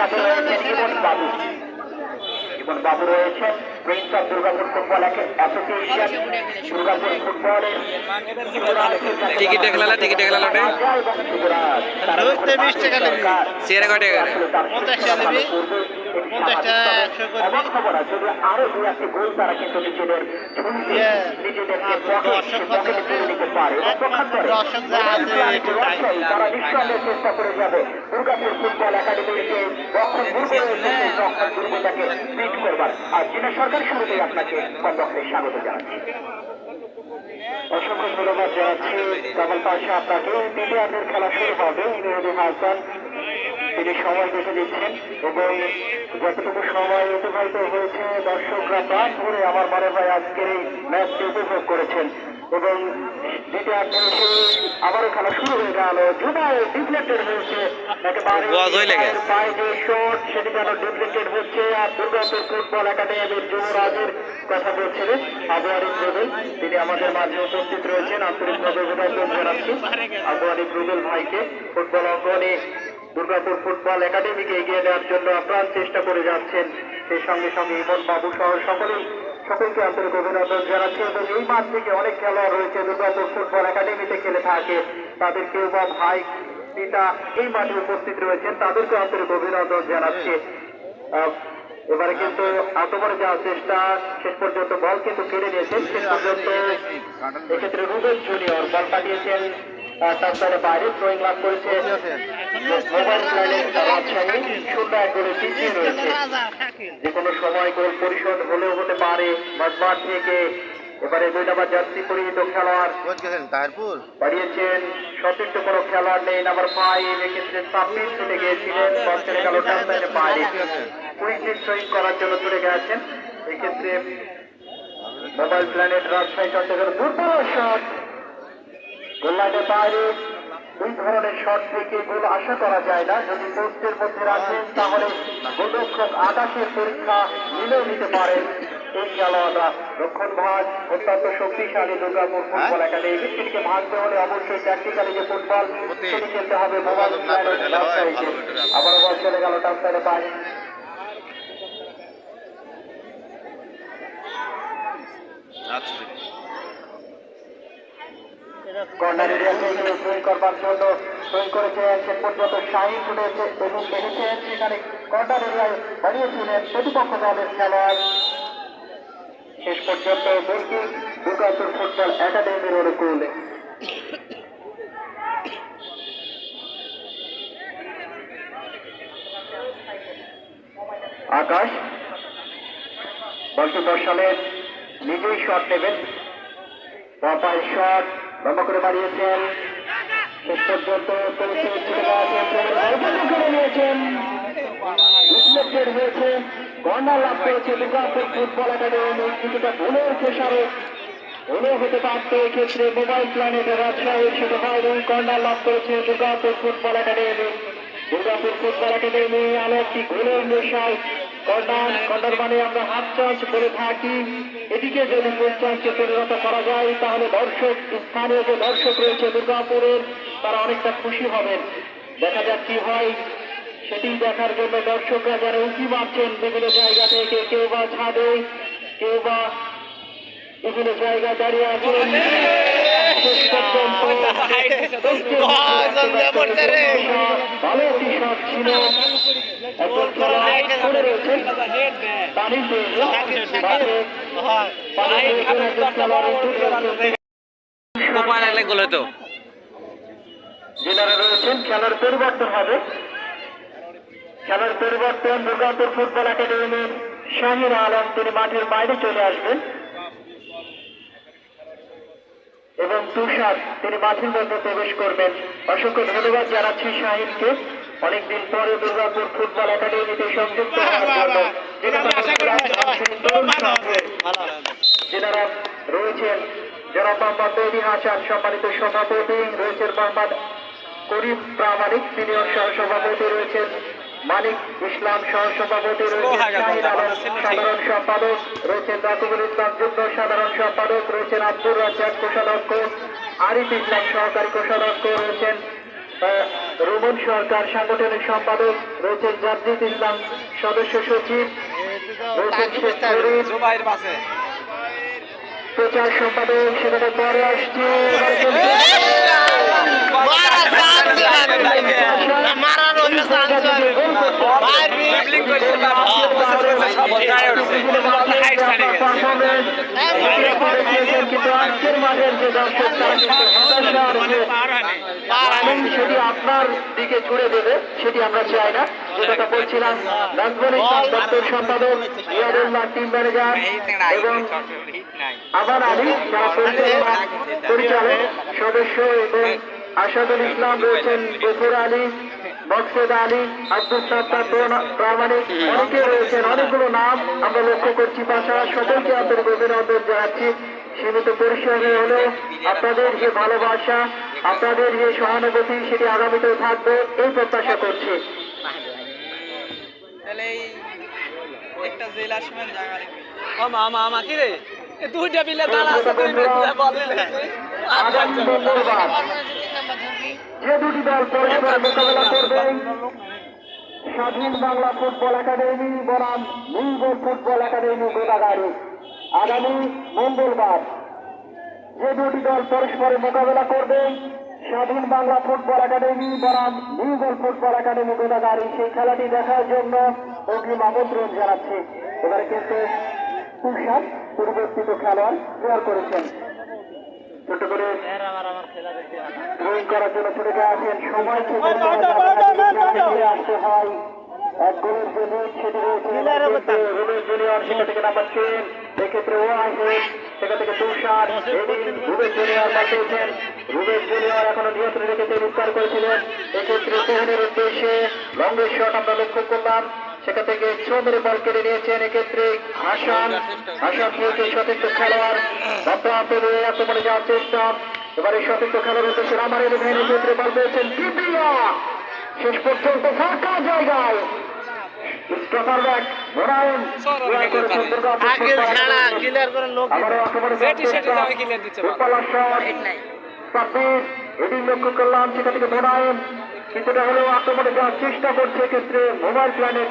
সাথে রয়েছেন জীবন বাবু। জীবন বাবু রয়েছেন Prince of Durgapur football association, Durgapur ফুটবলের টিকিট দেখলাম টিকিট দেখলাম ওটা ধরতে 20 টাকা নেবে চেয়ারে কয় টাকা 50 টাকা নেবে 50 টাকা 100 করবে যদি আরো দুই একটি গোল তারা কিন্তু নিজেদের নিজেদেরকে পকেটে তুলে নিতে পারে। দর্শক যা আছে একটু টাইম তারা নিঃসন্দেহে চেষ্টা করে যাবে দুর্গাপুর ফুটবল একাডেমিকে রক্ষণ দুর্গটাকে বিট করবার। আর যিনি সরকার শুরুতেই আপনাকে কমপক্ষে স্বাগত জানাচ্ছি। অসংখ্য ধন্যবাদ জানাচ্ছি কামাল পাশা আপনাকে। দ্বিতীয়ার্ধের খেলা শুরু হবে। মেহেদী হাসান তিনি সময় দেখে দিচ্ছেন এবং যতটুকু সময় অতিবাহিত হয়েছে দর্শকরা প্রাণ ধরে আমার মনে হয় আজকের এই ম্যাচটি উপভোগ করেছেন এবং দ্বিতীয়ার্ধে এসে আবারও খেলা শুরু হয়ে গেল। জুবাই ডিফ্লেক্টেড হয়েছে একেবারে পায়ে যে শট সেটি যেন ডিফ্লেক্টেড হচ্ছে। আর দুর্গাপুর ফুটবল একাডেমির যুবরাজের কথা বলছিলেন আবু আরিফ রুবেল, তিনি আমাদের মাঝে উপস্থিত রয়েছেন। আন্তরিকভাবে অভিনন্দন জানাচ্ছি আবু আরিফ রুবেল ভাইকে। ফুটবল অঙ্গনে দুর্গাপুর ফুটবল একাডেমিকে এগিয়ে দেওয়ার জন্য আপ্রাণ চেষ্টা করে যাচ্ছেন। সেই সঙ্গে সঙ্গে ইমন বাবু সহ সকলকে আন্তরিক অভিনন্দন জানাচ্ছি। এবং এই মাঠ থেকে অনেক খেলোয়াড় রয়েছে দুর্গাপুর ফুটবল একাডেমিতে খেলে থাকে, তাদের কেউ বা ভাই পিতা এই মাঠে উপস্থিত রয়েছেন, তাদেরকে আন্তরিক অভিনন্দন জানাচ্ছি। এবারে কিন্তু আক্রমণে যাওয়ার চেষ্টা, শেষ পর্যন্ত বল কিন্তু কেড়ে নিয়েছেন। শেষ পর্যন্ত এক্ষেত্রে রুবেল জুনিয়র বল পাঠিয়েছেন তার সাইডে বাইরে, থ্রোয়িং লাভ করেছে মোবাইল প্ল্যানের রাজশাহী। 0-1 গোলে পিছিয়ে রয়েছে। যে কোনো সময় গোল পরিশোধ হলেও হতে পারে মাঠ থেকে। এবারে 2 নাম্বার জার্সি পরিহিত খেলোয়াড় বাড়িয়েছেন, সতীর্থ কোনো খেলোয়াড় নেই। নাম্বার 5 এক্ষেত্রে সাবমিট চলে গিয়েছিলেন, বল চলে গেল তার সাইডে বাইরে। কুইকলি থ্রোয়িং করার জন্য চলে গেছেন। এক্ষেত্রে মোবাইল প্ল্যানেট রাজশাহী চট্টগ্রাম দুর্বল শট। গোললাইনের বাইরে দুই ধরনের শট থেকে গোল আশা করা যায় না। যদি পোস্টের মধ্যে রাখেন তাহলে গোলরক্ষক আকাশের পরীক্ষা নিলেও নিতে পারেন এই খেলোয়াড়রা। রক্ষণ ভাগ অত্যন্ত শক্তিশালী দুর্গাপুর ফুটবল একাডেমি। সেটিকে ভাঙতে হলে অবশ্যই ট্যাকটিক্যালি যে ফুটবল সেটি খেলতে হবে মোবাইল প্ল্যানেট রাজশাহীকে। আবারও বল চলে গেল তার সাইডে বাইরে। কর্নার এরিয়াতে থ্রোয়িং করবার জন্য থ্রোয়িং করেছে। শেষ পর্যন্ত শাহিন উঠেছে এবং দেখেছেন সেখানে কর্নার এরিয়ায় বাড়িয়েছিলেন প্রতিপক্ষ দলের খেলোয়াড়। শেষ পর্যন্ত গোলকিক দুর্গাপুর ফুটবল একাডেমির অনুকূলে। আকাশ বলটি বসালেন, নিজেই শট নেবেন। বাপায় শট লম্বা করে বাড়িয়েছেন, শেষ পর্যন্ত নিয়েছেন, রিফ্লেক্টেড হয়েছে। কর্নার লাভ করেছে দুর্গাপুর ফুটবল একাডেমি। কিছুটা ভুলের খেসারত হলেও হতে পারত এক্ষেত্রে মোবাইল প্ল্যানেটের রাজশাহী, সেটা হয়নি। কর্নার লাভ করেছে Durgapur football academy. Durgapur football academy আরো একটি গোলের নেশায়। কর্নার মানে আমরা হাফ চান্স করে থাকি। এদিকে যদি ফুল চান্সে পরিণত করা যায় তাহলে দর্শক, স্থানীয় যে দর্শক রয়েছে দুর্গাপুরের, তারা অনেকটা খুশি হবেন। দেখা যাক কি হয়, সেটি দেখার জন্য দর্শকরা যারা উঁকি মারছেন বিভিন্ন জায়গা থেকে, কেউ বা ছাদে, কেউ বা বিভিন্ন জায়গায় দাঁড়িয়ে আছেন। ভালো একটি শট ছিল। যারা রয়েছেন খেলার পরিবর্তন হবে। খেলার পরিবর্তন দুর্গাপুর ফুটবল একাডেমির শাহির আলম, তিনি মাঠের বাইরে চলে আসবেন এবং তুষার তিনি মাঠের মধ্যে প্রবেশ করবেন। অসংখ্য ধন্যবাদ জানাচ্ছি শাহিনকে, অনেকদিন পরে দুর্গাপুর ফুটবল একাডেমিতে সংযুক্ত হওয়ার জন্য। যেনারা রয়েছেন যারা মোহাম্মদ তৈরি হাসান সম্মানিত সভাপতি, রয়েছেন মোহাম্মদ করিম প্রামাণিক সিনিয়র সহসভাপতি, রয়েছেন মানিক ইসলাম সহসভাপতি, রয়েছেন শাহিন আলম সাধারণ সম্পাদক, রয়েছেন রাকিবুল ইসলাম যুগ্ম সাধারণ সম্পাদক, রয়েছেন আব্দুর রাজ্জাক কোষাধ্যক্ষ, আরিফ ইসলাম সহকারী কোষাধ্যক্ষ, রয়েছেন রোমন সরকার সাংগঠনিক সম্পাদক, রয়েছেন জাদ্দিদ ইসলাম সদস্য সচিব, রয়েছেন শেখ ফরিদ প্রচার সম্পাদক। সেখানে পরে আসছে কিন্তু আজকের মাঠের যে দর্শক তারা কিন্তু সেটি আপনার দিকে ছুড়ে দেবে, সেটি আমরা চাই না। যেটা বলছিলাম, নাজমুল ইসলাম দপ্তর সম্পাদক, রিয়াদুল্লাহ টিম ম্যানেজার এবং আবার আলী যারা পরিচালক সদস্য এবং আসাদুল ইসলাম রয়েছেন, গফুর আলী, মকসুদ আলী, আব্দুল সাত্তার প্রামাণিক, অনেকে রয়েছেন। অনেকগুলো নাম আমরা লক্ষ্য করছি। পাশাপাশি সকলকে আন্তরিক অভিনন্দন জানাচ্ছি। সীমিত পরিসরে হলেও আপনাদের যে ভালোবাসা, আপনাদের যে সহানুভূতি, সেটি আগামীতেও থাকবে এই প্রত্যাশা করছি। আগামী মঙ্গলবার যে দুটি দল পরস্পর মোকাবেলা করবে, স্বাধীন বাংলা ফুটবল একাডেমি বনাম নিউবল ফুটবল একাডেমি গোদাগাড়ি। আগামী মঙ্গলবার যে দুটি দল পরস্পরের মোকাবেলা করবে, স্বাধীন বাংলা ফুটবল একাডেমি বনাম নিউবল ফুটবল একাডেমি গোদাগাড়ি, সেই খেলাটি দেখার জন্য অগ্রিম আমন্ত্রণ জানাচ্ছি। এবারে কিন্তু তুষার পরিবর্তিত খেলোয়াড় জোয়ার করেছেন। ছোট করে ড্রয়িং করার জন্য ছুটে গেছেন। সময় ফিরে আসতে হয়। এক গোলের জন্য সেটি রয়েছে রুবেল জুনিয়র, সেটা থেকে নাম্বার 10, এক্ষেত্রে ওয়াহিদ, সেটা থেকে তুষার, রুবেল জুনিয়র বাঁচিয়েছেন। রুবেল জুনিয়র এখনো নিয়ন্ত্রণ রেখেছে, উদ্ধার করেছিলেন। এক্ষেত্রে সোহেনের উদ্দেশ্যে লঙ্গের শট আমরা লক্ষ্য করলাম, সেখান থেকে চৌধুরী বল কেড়ে নিয়েছেন। এক্ষেত্রে হাসান হয়েছে সতীর্থ খেলোয়াড়, আক্রমণে যাওয়ার চেষ্টা। এবারে সতীর্থ খেলোয়াড় উদ্দেশ্যে আমার ভেনের ক্ষেত্রে বল পেয়েছেন কিবিয়া, শেষ পর্যন্ত ফাঁকা জায়গায় লক্ষ্য করলাম, সেখান থেকে মোনায়েম কিছুটা হলেও আক্রমণে যাওয়ার চেষ্টা করছে। এক্ষেত্রে মোবাইল প্ল্যানেট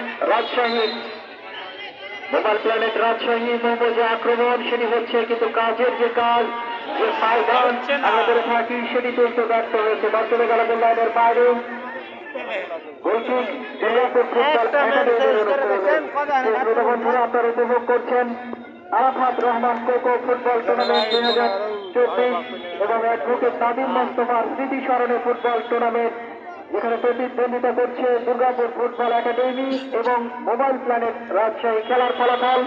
রাজশাহী মোহাম্মদ যে আক্রমণ সেটি হচ্ছে, কিন্তু কাজের যে কাজ, যে ফায়দান আমরা করে থাকি, সেটি চলতে ব্যর্থ হয়েছে। বাস্তবে গেল লাইনের বাইরে। আপনারা উপভোগ করছেন আরাফাত রহমান কোকো ফুটবল টুর্নামেন্ট 2024 এবং অ্যাডভোকেট নাদিম মোস্তফার স্মৃতি স্মরণে ফুটবল টুর্নামেন্ট, যেখানে প্রতিদ্বন্দ্বিতা করছে দুর্গাপুর ফুটবল একাডেমি এবং মোবাইল প্ল্যানেট রাজশাহী। খেলার ফলাফল: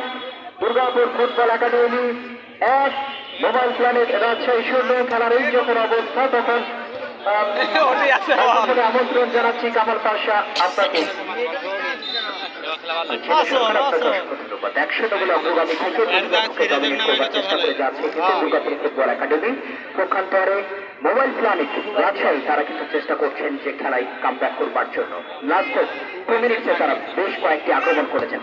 Durgapur football academy 1, mobile planet Rajshahi 0। খেলার এই যখন অবস্থা, তখন আমন্ত্রণ জানাচ্ছি কামাল পাশা আপনাকে। 100টা বলে অগ্রগামী থেকে চেষ্টা করে যাচ্ছে কিন্তু দুর্গাপুর ফুটবল একাডেমি। পক্ষান্তরে মোবাইল প্ল্যানেট রাজশাহী তারা কিন্তু চেষ্টা করছেন যে খেলায় কামব্যাক করবার জন্য। লাস্ট 2 মিনিটে তারা বেশ কয়েকটি আক্রমণ করেছেন।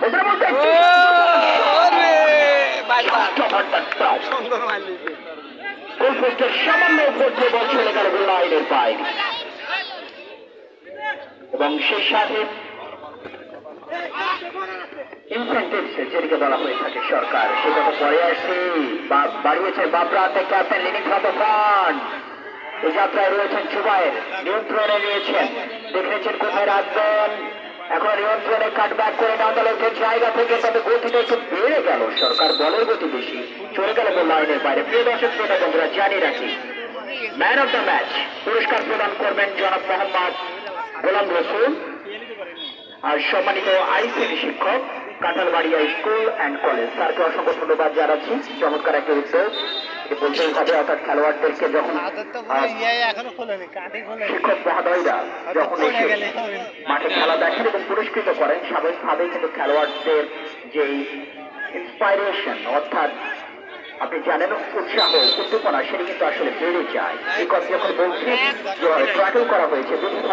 সামান্য উপর দিয়ে বল চলে গেল লাইনের বাইরে এবং সেই সাথে ইনসেন্টিভস যেটিকে বলা হয়ে থাকে সরকার, সে কথা পরে আসছে। বাড়িয়েছে বাবরাতে captain leading from the front. এই যাত্রায় রয়েছেন জুবায়ের, নিয়ন্ত্রণে নিয়েছেন, দেখেছেন কোথায় রাখবেন। এখন নিয়ন্ত্রণে কাটব্যাক করে না দলের জায়গা থেকে, তবে গতিটা একটু বেড়ে গেল। সরকার বলের গতি বেশি, চলে গেল লাইনের বাইরে। প্রিয় দর্শক শ্রোতা বন্ধুরা, জানিয়ে রাখি ম্যান অফ দ্য ম্যাচ পুরস্কার প্রদান করবেন জনাব মোহাম্মদ গোলাম রসুল, আর সম্মানিত আইসিডি শিক্ষক কাঁঠালবাড়িয়া স্কুল অ্যান্ড কলেজ, স্যারকে অসংখ্য ধন্যবাদ জানাচ্ছি। চমৎকার একটা উদ্যোগ বলতেই হবে, অর্থাৎ খেলোয়াড়দেরকে যখন শিক্ষক মহোদয়রা যখন মাঠে খেলা দেখেন এবং পুরস্কৃত করেন, স্বাভাবিকভাবেই কিন্তু খেলোয়াড়দের যে ইন্সপাইরেশন, অর্থাৎ আপনি জানেন উৎসাহ উদ্দীপনা, সেটি কিন্তু আসলে বেড়ে যায়। এই কথা যখন বলছি, ট্র্যাকেল করা হয়েছে বিশেষজ্ঞ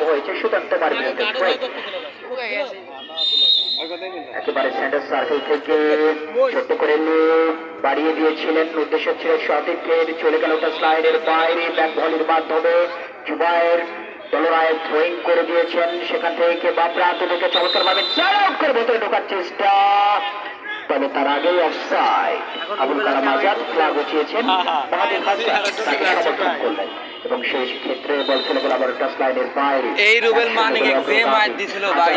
হয়েছে, সুতরাং তোমার একেবারে সেন্টার সার্কেল থেকে ছোট্ট করে বাড়িয়ে দিয়েছিলেন, উদ্দেশ্য ছিল সঠিকের, চলে গেল টাচ লাইনের বাইরে, ব্যাক ভলির মাধ্যমে জুবায়ের দলরায় থ্রোয়িং করে দিয়েছেন, সেখান থেকে বাপ্রান্ত থেকে চমৎকার ভাবে আউট করে ভেতরে ঢোকার চেষ্টা, তবে তার আগেই অফসাইড। আবুল কালাম আজাদ ফ্ল্যাগ উঠিয়েছেন, বাহাদুর হাসান তাকে সমর্থন করলেন এবং সেই ক্ষেত্রে বল চলে গেল আবার টাচ লাইনের বাইরে। এই রুবেল মানিকে যে মার দিছিল ভাই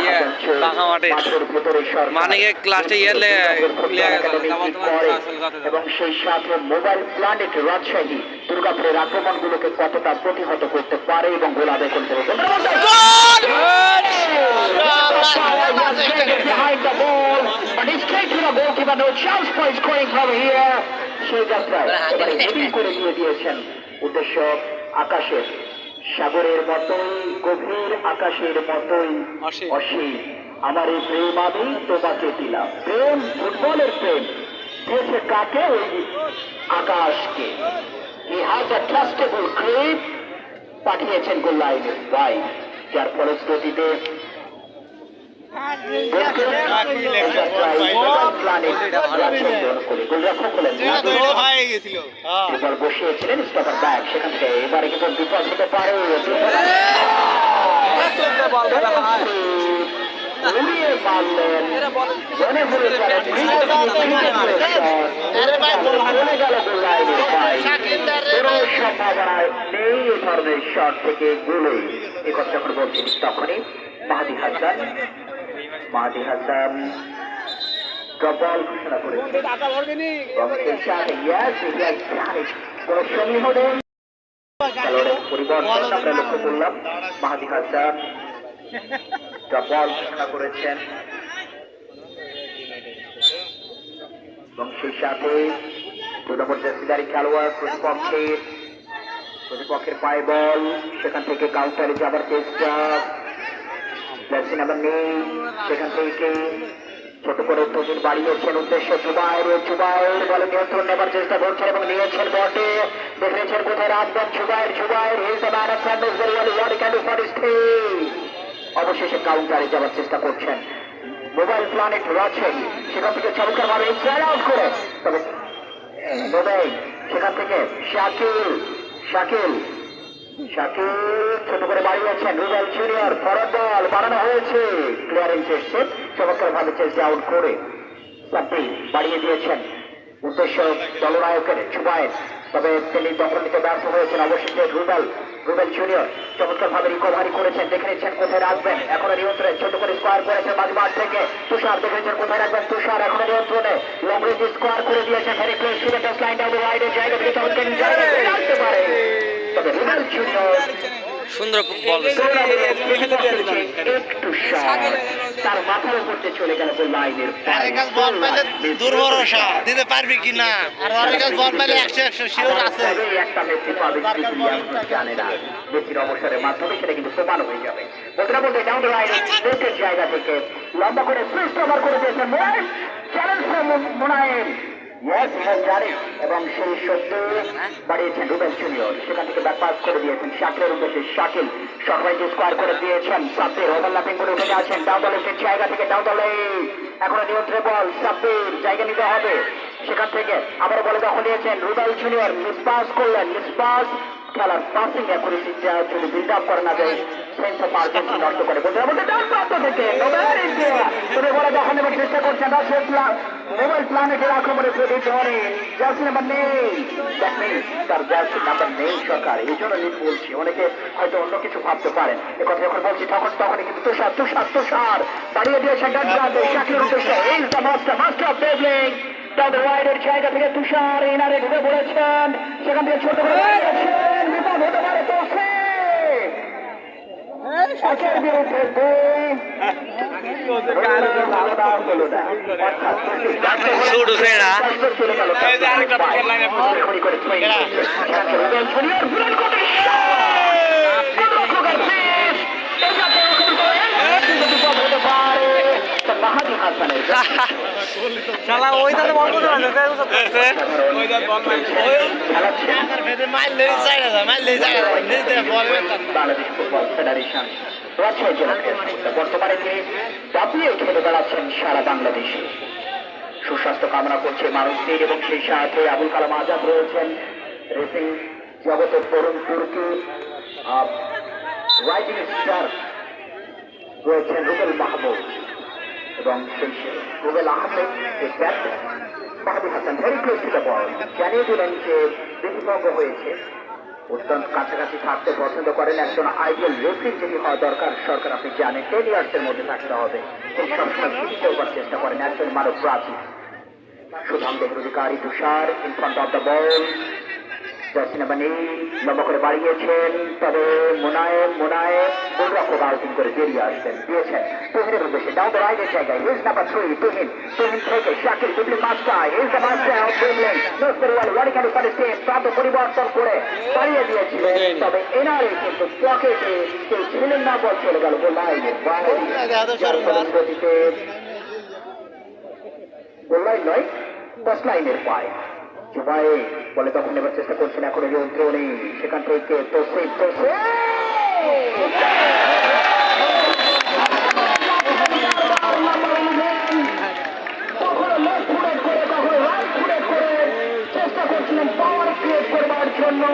পাকা মাঠে মানিকে ক্লাসে এবং সেই সাথে মোবাইল প্ল্যানেট রাজশাহী দুর্গাপুরের আক্রমণগুলোকে কতটা প্রতিহত করতে পারে এবং গোল আদায় করতে পারে। Behind the ball, but it's straight to the goalkeeper. No chance for scoring from here. সেই যাত্রায় এবারে হেডিং করে দিয়ে দিয়েছেন, উদ্দেশ্য আকাশের সাগরের মতোই গভীর, আকাশের মতোই অসীম। আমার এই প্রেম আমি তোমাকে দিলাম, প্রেম ফুটবলের প্রেম দিয়েছে কাকে? ওই আকাশকে। He has a trustable grip, পাঠিয়েছেন গোল লাইনের বাইরে, যার ফলশ্রুতিতে বসিয়েছিলেন স্টপার ব্যাগ, সেখান থেকে এবারে কিন্তু বিপদ হতে পারে। সম্ভাবনায় নেই এ ধরনের শট থেকে গোলে, এ কথা যখন বলছেন তখনই মাহাদি হাসান বল ঘোষণা করেছে এবং সেই সাথে কোন সমীহ নেই, খেলোয়াড়ের পরিবর্তন আমরা লক্ষ্য করলাম। মাহাদি হাসান বল ঘোষণা করেছেন এবং সেই সাথে 2 নম্বর জার্সিধারী খেলোয়াড় প্রতিপক্ষের পায়ে বল, সেখান থেকে কাউন্টারে যাবার চেষ্টা, জার্সি নাম্বার নেই, সেখান থেকে ছোট করে তজির বাড়িয়েছেন, উদ্দেশ্য জুবায়ের বলে নিয়ন্ত্রণ নেবার চেষ্টা করছেন এবং নিয়েছেন বটে, দেখেছেন কোথায় রাখবেন জুবায়ের অবশেষে কাউন্টারে যাবার চেষ্টা করছেন মোবাইল প্ল্যানেট রাজশাহী, সেখান থেকে চমৎকার ভাবে আউট করে, তবে মোবাইল সেখান থেকে শাকিল ছোট করে বাড়িয়েছেন, রুবেল জুনিয়র ফরওয়ার্ড বল বাড়ানো হয়েছে, ক্লিয়ারেন্স এসছে, চমৎকার ভাবে চেষ্টা আউট করে সাব্বির বাড়িয়ে দিয়েছেন, উদ্দেশ্য দলনায়কের জুবায়ের, তবে তিনি দখল নিতে ব্যর্থ হয়েছেন। অবশেষে রুবেল জুনিয়র চমৎকার ভাবে রিকভারি করেছেন, দেখে নিচ্ছেন কোথায় রাখবেন, এখনো নিয়ন্ত্রণে, ছোট করে স্কোয়ার করেছেন মাঝ মাঠ থেকে তুষার, দেখেছেন কোথায় রাখবেন তুষার, এখনো নিয়ন্ত্রণে, লং রেঞ্জ স্কোয়ার করে দিয়েছেন, very close to the touch line, down the রাইটের জায়গা থেকে চমৎকার আসতে পারে, তবে রুবেল জুনিয়র সুন্দর বল একটু তার মাথার উপর চলে গেল লাইনের বল পাইলে দুর্ভরসা দিতে পারবি কিনা, আর অনেক বল পাইলে 100 শিওর আছে। একটা মেসি পাবে জানে না, মেসির অবসরের মাধ্যমে সেটা কিন্তু প্রমাণ হয়ে যাবে। বলতে ডাউন দ্য রাইটের জায়গা থেকে লম্বা করে সুইচ ওভার করে দিয়েছেন চ্যালেঞ্জ মোনায়েম, এবং সেই সত্যি বাড়িয়েছেন রুবেল জুনিয়র, সেখান থেকে ব্যাক পাস করে দিয়েছেন শাকিলের উদ্দেশ্যে, শাকিল সবাইকে স্কোয়ার করে দিয়েছেন, সাব্বির ওভারল্যাপিং করে উঠে যাচ্ছেন ডাউন দ্য লেফটের জায়গা থেকে, ডাউন দ্য লেফট এখনো নিয়ন্ত্রণে বল, সাব্বির জায়গা নিতে হবে, সেখান থেকে আবার বলে দখল নিয়েছেন রুবেল জুনিয়র, মিসপাস করলেন, খেলার পাসিং অ্যাকুরেসিটা যদি বিল্ড আপ করে না যায় সেন্স অফ আর্জেন্সি নষ্ট করে, বলতে ডান প্রান্ত থেকে বলে দখল নেবার চেষ্টা করছেন মোবাইল প্ল্যানেটের আক্রমণে প্রতিধ্বনি, জার্সি নাম্বার নেই, তার জার্সি নাম্বার নেই সরকার, এই জন্য বলছি, অনেকে হয়তো অন্য কিছু ভাবতে পারেন, এ কথা যখন বলছি তখনই কিন্তু তুষার বাড়িয়ে দিয়েছেন ডান প্রান্তে শাকিলের উদ্দেশ্যে, is the master of dribbling, down the রাইটের জায়গা থেকে তুষার ইনারে ঢুকে পড়েছেন, সেখান থেকে ছোট করে বিপদ হতে পারে, তো একের বিরুদ্ধে মাহাদি হাসানের বাংলাদেশ ফুটবল ফেডারেশন রাজশাহী জেলা ক্রীড়া সংস্থা। বর্তমানে তিনি দাপিয়ে খেলে বেড়াচ্ছেন সারা বাংলাদেশে। সুস্বাস্থ্য কামনা করছে মানুষদের এবং সেই সাথে আবুল কালাম আজাদ রয়েছেন রেসিং জগতের তরুণ তুর্কি রাইজিং স্টার রয়েছেন রুবেল মাহমুদ এবং সেই Rubel Ahmed Mahadi Hasan very close to the ball জানিয়ে দিলেন যে বিধিভঙ্গ হয়েছে। অত্যন্ত কাছাকাছি থাকতে পছন্দ করেন একজন আইডিয়াল রেফারি যিনি হওয়া দরকার সরকার আপনি জানেন 10 ইয়ার্সের মধ্যে থাকতে হবে। তিনি সবসময় ফিট করবার চেষ্টা করেন একজন মানব প্রাচীর। সুধাম দেহের অধিকারী Tushar in front of the ball জাসিনাবানি লম্বা করে বাড়িয়েছেন, তবে মোনায়েম গোলরক্ষক আউটিং করে বেরিয়ে আসবেন দিয়েছেন তুহিনের উদ্দেশ্যে ডাউন দ্য রাইটের জায়গায় হিজ নাম্বার 3 তুহিন থেকে শাকিল ডুবলি master his the master out উইংলেন নোট ভেরি ওয়েল রাডিক্যালি পালিস্টিন প্রান্ত পরিবর্তন করে বাড়িয়ে দিয়েছিলেন, তবে এনআরএ কিন্তু পকেটে কেউ ছিলেন না, বল চলে গেল গোল লাইনের বাইরে। গতিতে গোল লাইন নয় দশ লাইনের পায় জুবাই বলে তখন এবার চেষ্টা করছেন এখন নিয়ন্ত্রণে সেখান থেকে চেষ্টা করছিলেন পাওয়ার ক্রিয়েট করবার জন্য,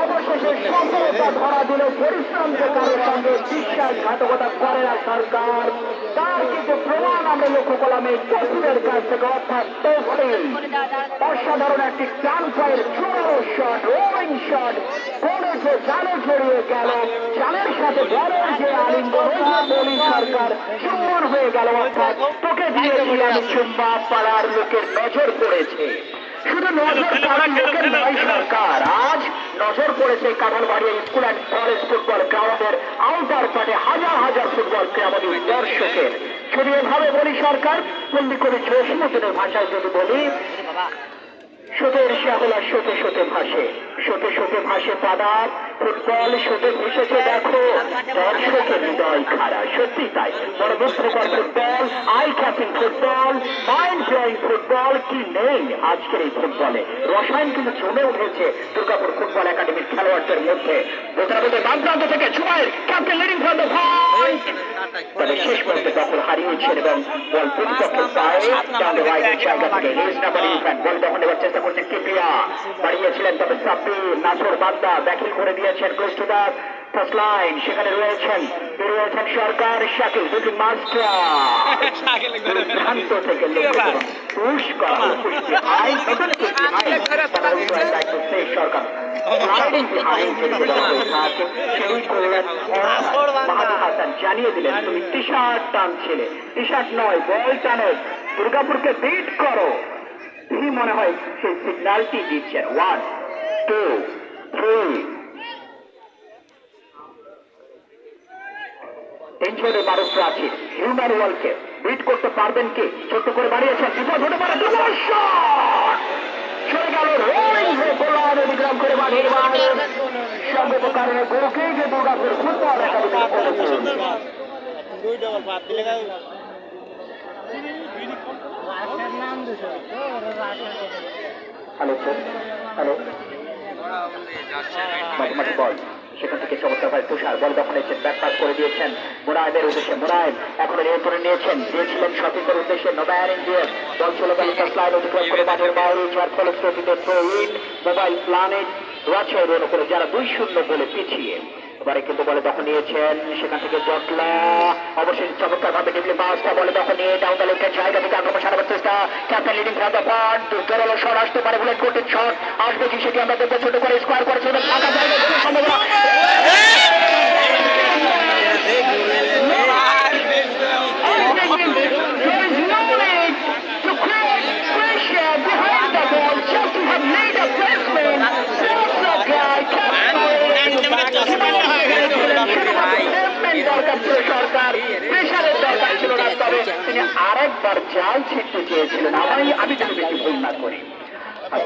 অবশেষে সফলতা ধরা দিল পরিশ্রম যে কারোর সঙ্গে বিশ্বাসঘাতকতা করে না সরকার, তার কিন্তু প্রমাণ আমরা লক্ষ্য করলাম এই তসিলের কাছ থেকে, অর্থাৎ তসিল অসাধারণ একটি ডান পায়ের জোরালো শট রোলিং শট পড়ে যে জালে জড়িয়ে গেল, জালের সাথে বলের যে আলিঙ্গন বলি সরকার চুম্বন হয়ে গেল, অর্থাৎ তোকে দিয়েছি আমি চুম্বা পাড়ার লোকের নজর পড়েছে। শুধু নজর পাড়ার লোকের নয় সরকার, আজ নজর পড়েছে Kanthalbaria school and college football গ্রাউন্ডের আউটার পাটে হাজার হাজার ফুটবল প্রেমী দর্শকের। যদি এভাবে বলি সরকার বন্দি করে জসীমুদ্দিনের ভাষায় যদি বলি স্রোতের শ্যামলা স্রোতে স্রোতে ভাসে পাদার ফুটবল স্রোতে ভেসেছে দেখো দর্শকের হৃদয় খাড়া, সত্যি তাই বড় মুগ্ধকর football, eye catching football, mind blowing football কি নেই আজকের এই ফুটবলে। রসায়ন কিন্তু জমে উঠেছে দুর্গাপুর ফুটবল একাডেমির খেলোয়াড়দের মধ্যে। ভোটারদের বাম প্রান্ত থেকে Zubair captain leading from the point, তবে শেষ পর্যন্ত দখল হারিয়েছেন এবং বল প্রতিপক্ষের পায়ে ডান দ্য রাইটের জায়গা থেকে হিজ নাম্বার 11 বল দখল নেওয়ার চেষ্টা করছেন কিপিয়া, বাড়িয়েছিলেন তবে সাব্বির নাসর বান্দা ব্যাকিং করে দিয়েছেন close to the first line, সেখানে রয়েছেন সরকার শাকিল দুটি মাস্টার প্রান্ত থেকে পুশ করা সরকার জানিয়ে দিলেন তুমি টি শার্ট টানছিলে, টি শার্ট নয় বল টানো, দুর্গাপুরকে বিট করো। তিনি মনে হয় সেই সিগন্যালটি দিচ্ছেন 1 2 3 টেনশনের মানুষ আছে হিউম্যান ওয়ালকে বিট করতে পারবেন কি? ছোট্ট করে বাড়িয়েছেন বিপদ হতে পারে, চলে গেল রোলিং হয়ে গোলার অতিক্রম করে বাড়ির সঙ্গত কারণে গোকে যে Durgapur football academy hello hello মাঝে বল সেখান থেকে চমৎকার ভাই তুষার বল দখল নিয়েছেন, ব্যাক পাস করে দিয়েছেন মোনায়েমের উদ্দেশ্যে, মোনায়েম এখনো নিয়ন্ত্রণে দিয়েছিলেন সতীর্থের উদ্দেশ্যে নোম্যান ইন্ডিয়ার বল চলে গেল লাইন অতিক্রম করে মাঠের বাইরে, যার ফলশ্রুতিতে throw in mobile planet Rajshahi রন করে যারা 2-0 বলে পিছিয়ে। এবারে কিন্তু বলে দখল নিয়েছেন সেখান থেকে জটলা, অবশ্যই চমৎকার ভাবে ডিগলি মাস্টার বলে দখল নিয়ে ডাউন দ্য লেগের জায়গা থেকে আক্রমণ সারাবার চেষ্টা, captain leading from the point, জোরালো শট আসতে পারে বুলেট কোটের শট আসবে কি সেটি আমরা দেখবো, ছোট করে স্কোয়ার করেছে ফাঁকা জায়গা সম্ভাবনা সরকার প্রেশারের দরকার ছিল না, তবে তিনি আরেকবার জাল ছিটতে চেয়েছিলেন আমি যদি বেশি ভুল না করি।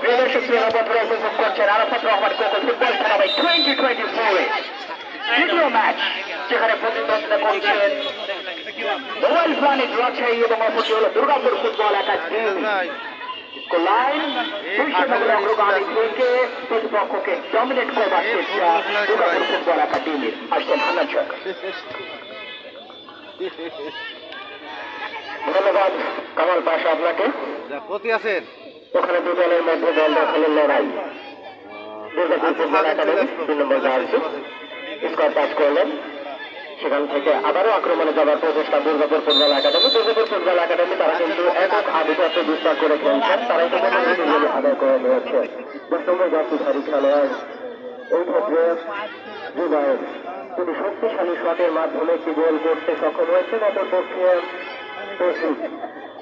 প্রিয় দর্শক বন্ধুরা উপভোগ করছেন আরাফাত রহমান কোকো ফুটবল খেলা 2024 দ্বিতীয় ম্যাচ, যেখানে প্রতিদ্বন্দ্বিতা করছেন মোবাইল প্ল্যানেট রাজশাহী এবং অপরটি হল দুর্গাপুর ফুটবল একাডেমি। লাইন অগ্রগামী থেকে প্রতিপক্ষকে ডমিনেট করবার চেষ্টা দুর্গাপুর ফুটবল একাডেমির। আসছেন হান্নান সরকার। ধন্যবাদ কামাল পাশা আপনাকে। প্রতি আছেন ওখানে দু দলের মধ্যে দল দখলের লড়াই। দুর্গাপুর ফুটবল একাডেমি 2 নম্বর জার্সি স্কোর পাস করলেন। সেখান থেকে আবারও আক্রমণে যাবার প্রচেষ্টা Durgapur football academy. Durgapur football academy তারা কিন্তু একক আধিপত্য বিস্তার করে খেলছেন। তারা ইতিমধ্যে আদায় করে নিয়েছে 10 নম্বর জার্সিধারী খেলোয়াড়। এই ক্ষেত্রে জুবায়ের তিনি শক্তিশালী শটের মাধ্যমে একটি গোল করতে সক্ষম হয়েছেন। অপরপক্ষে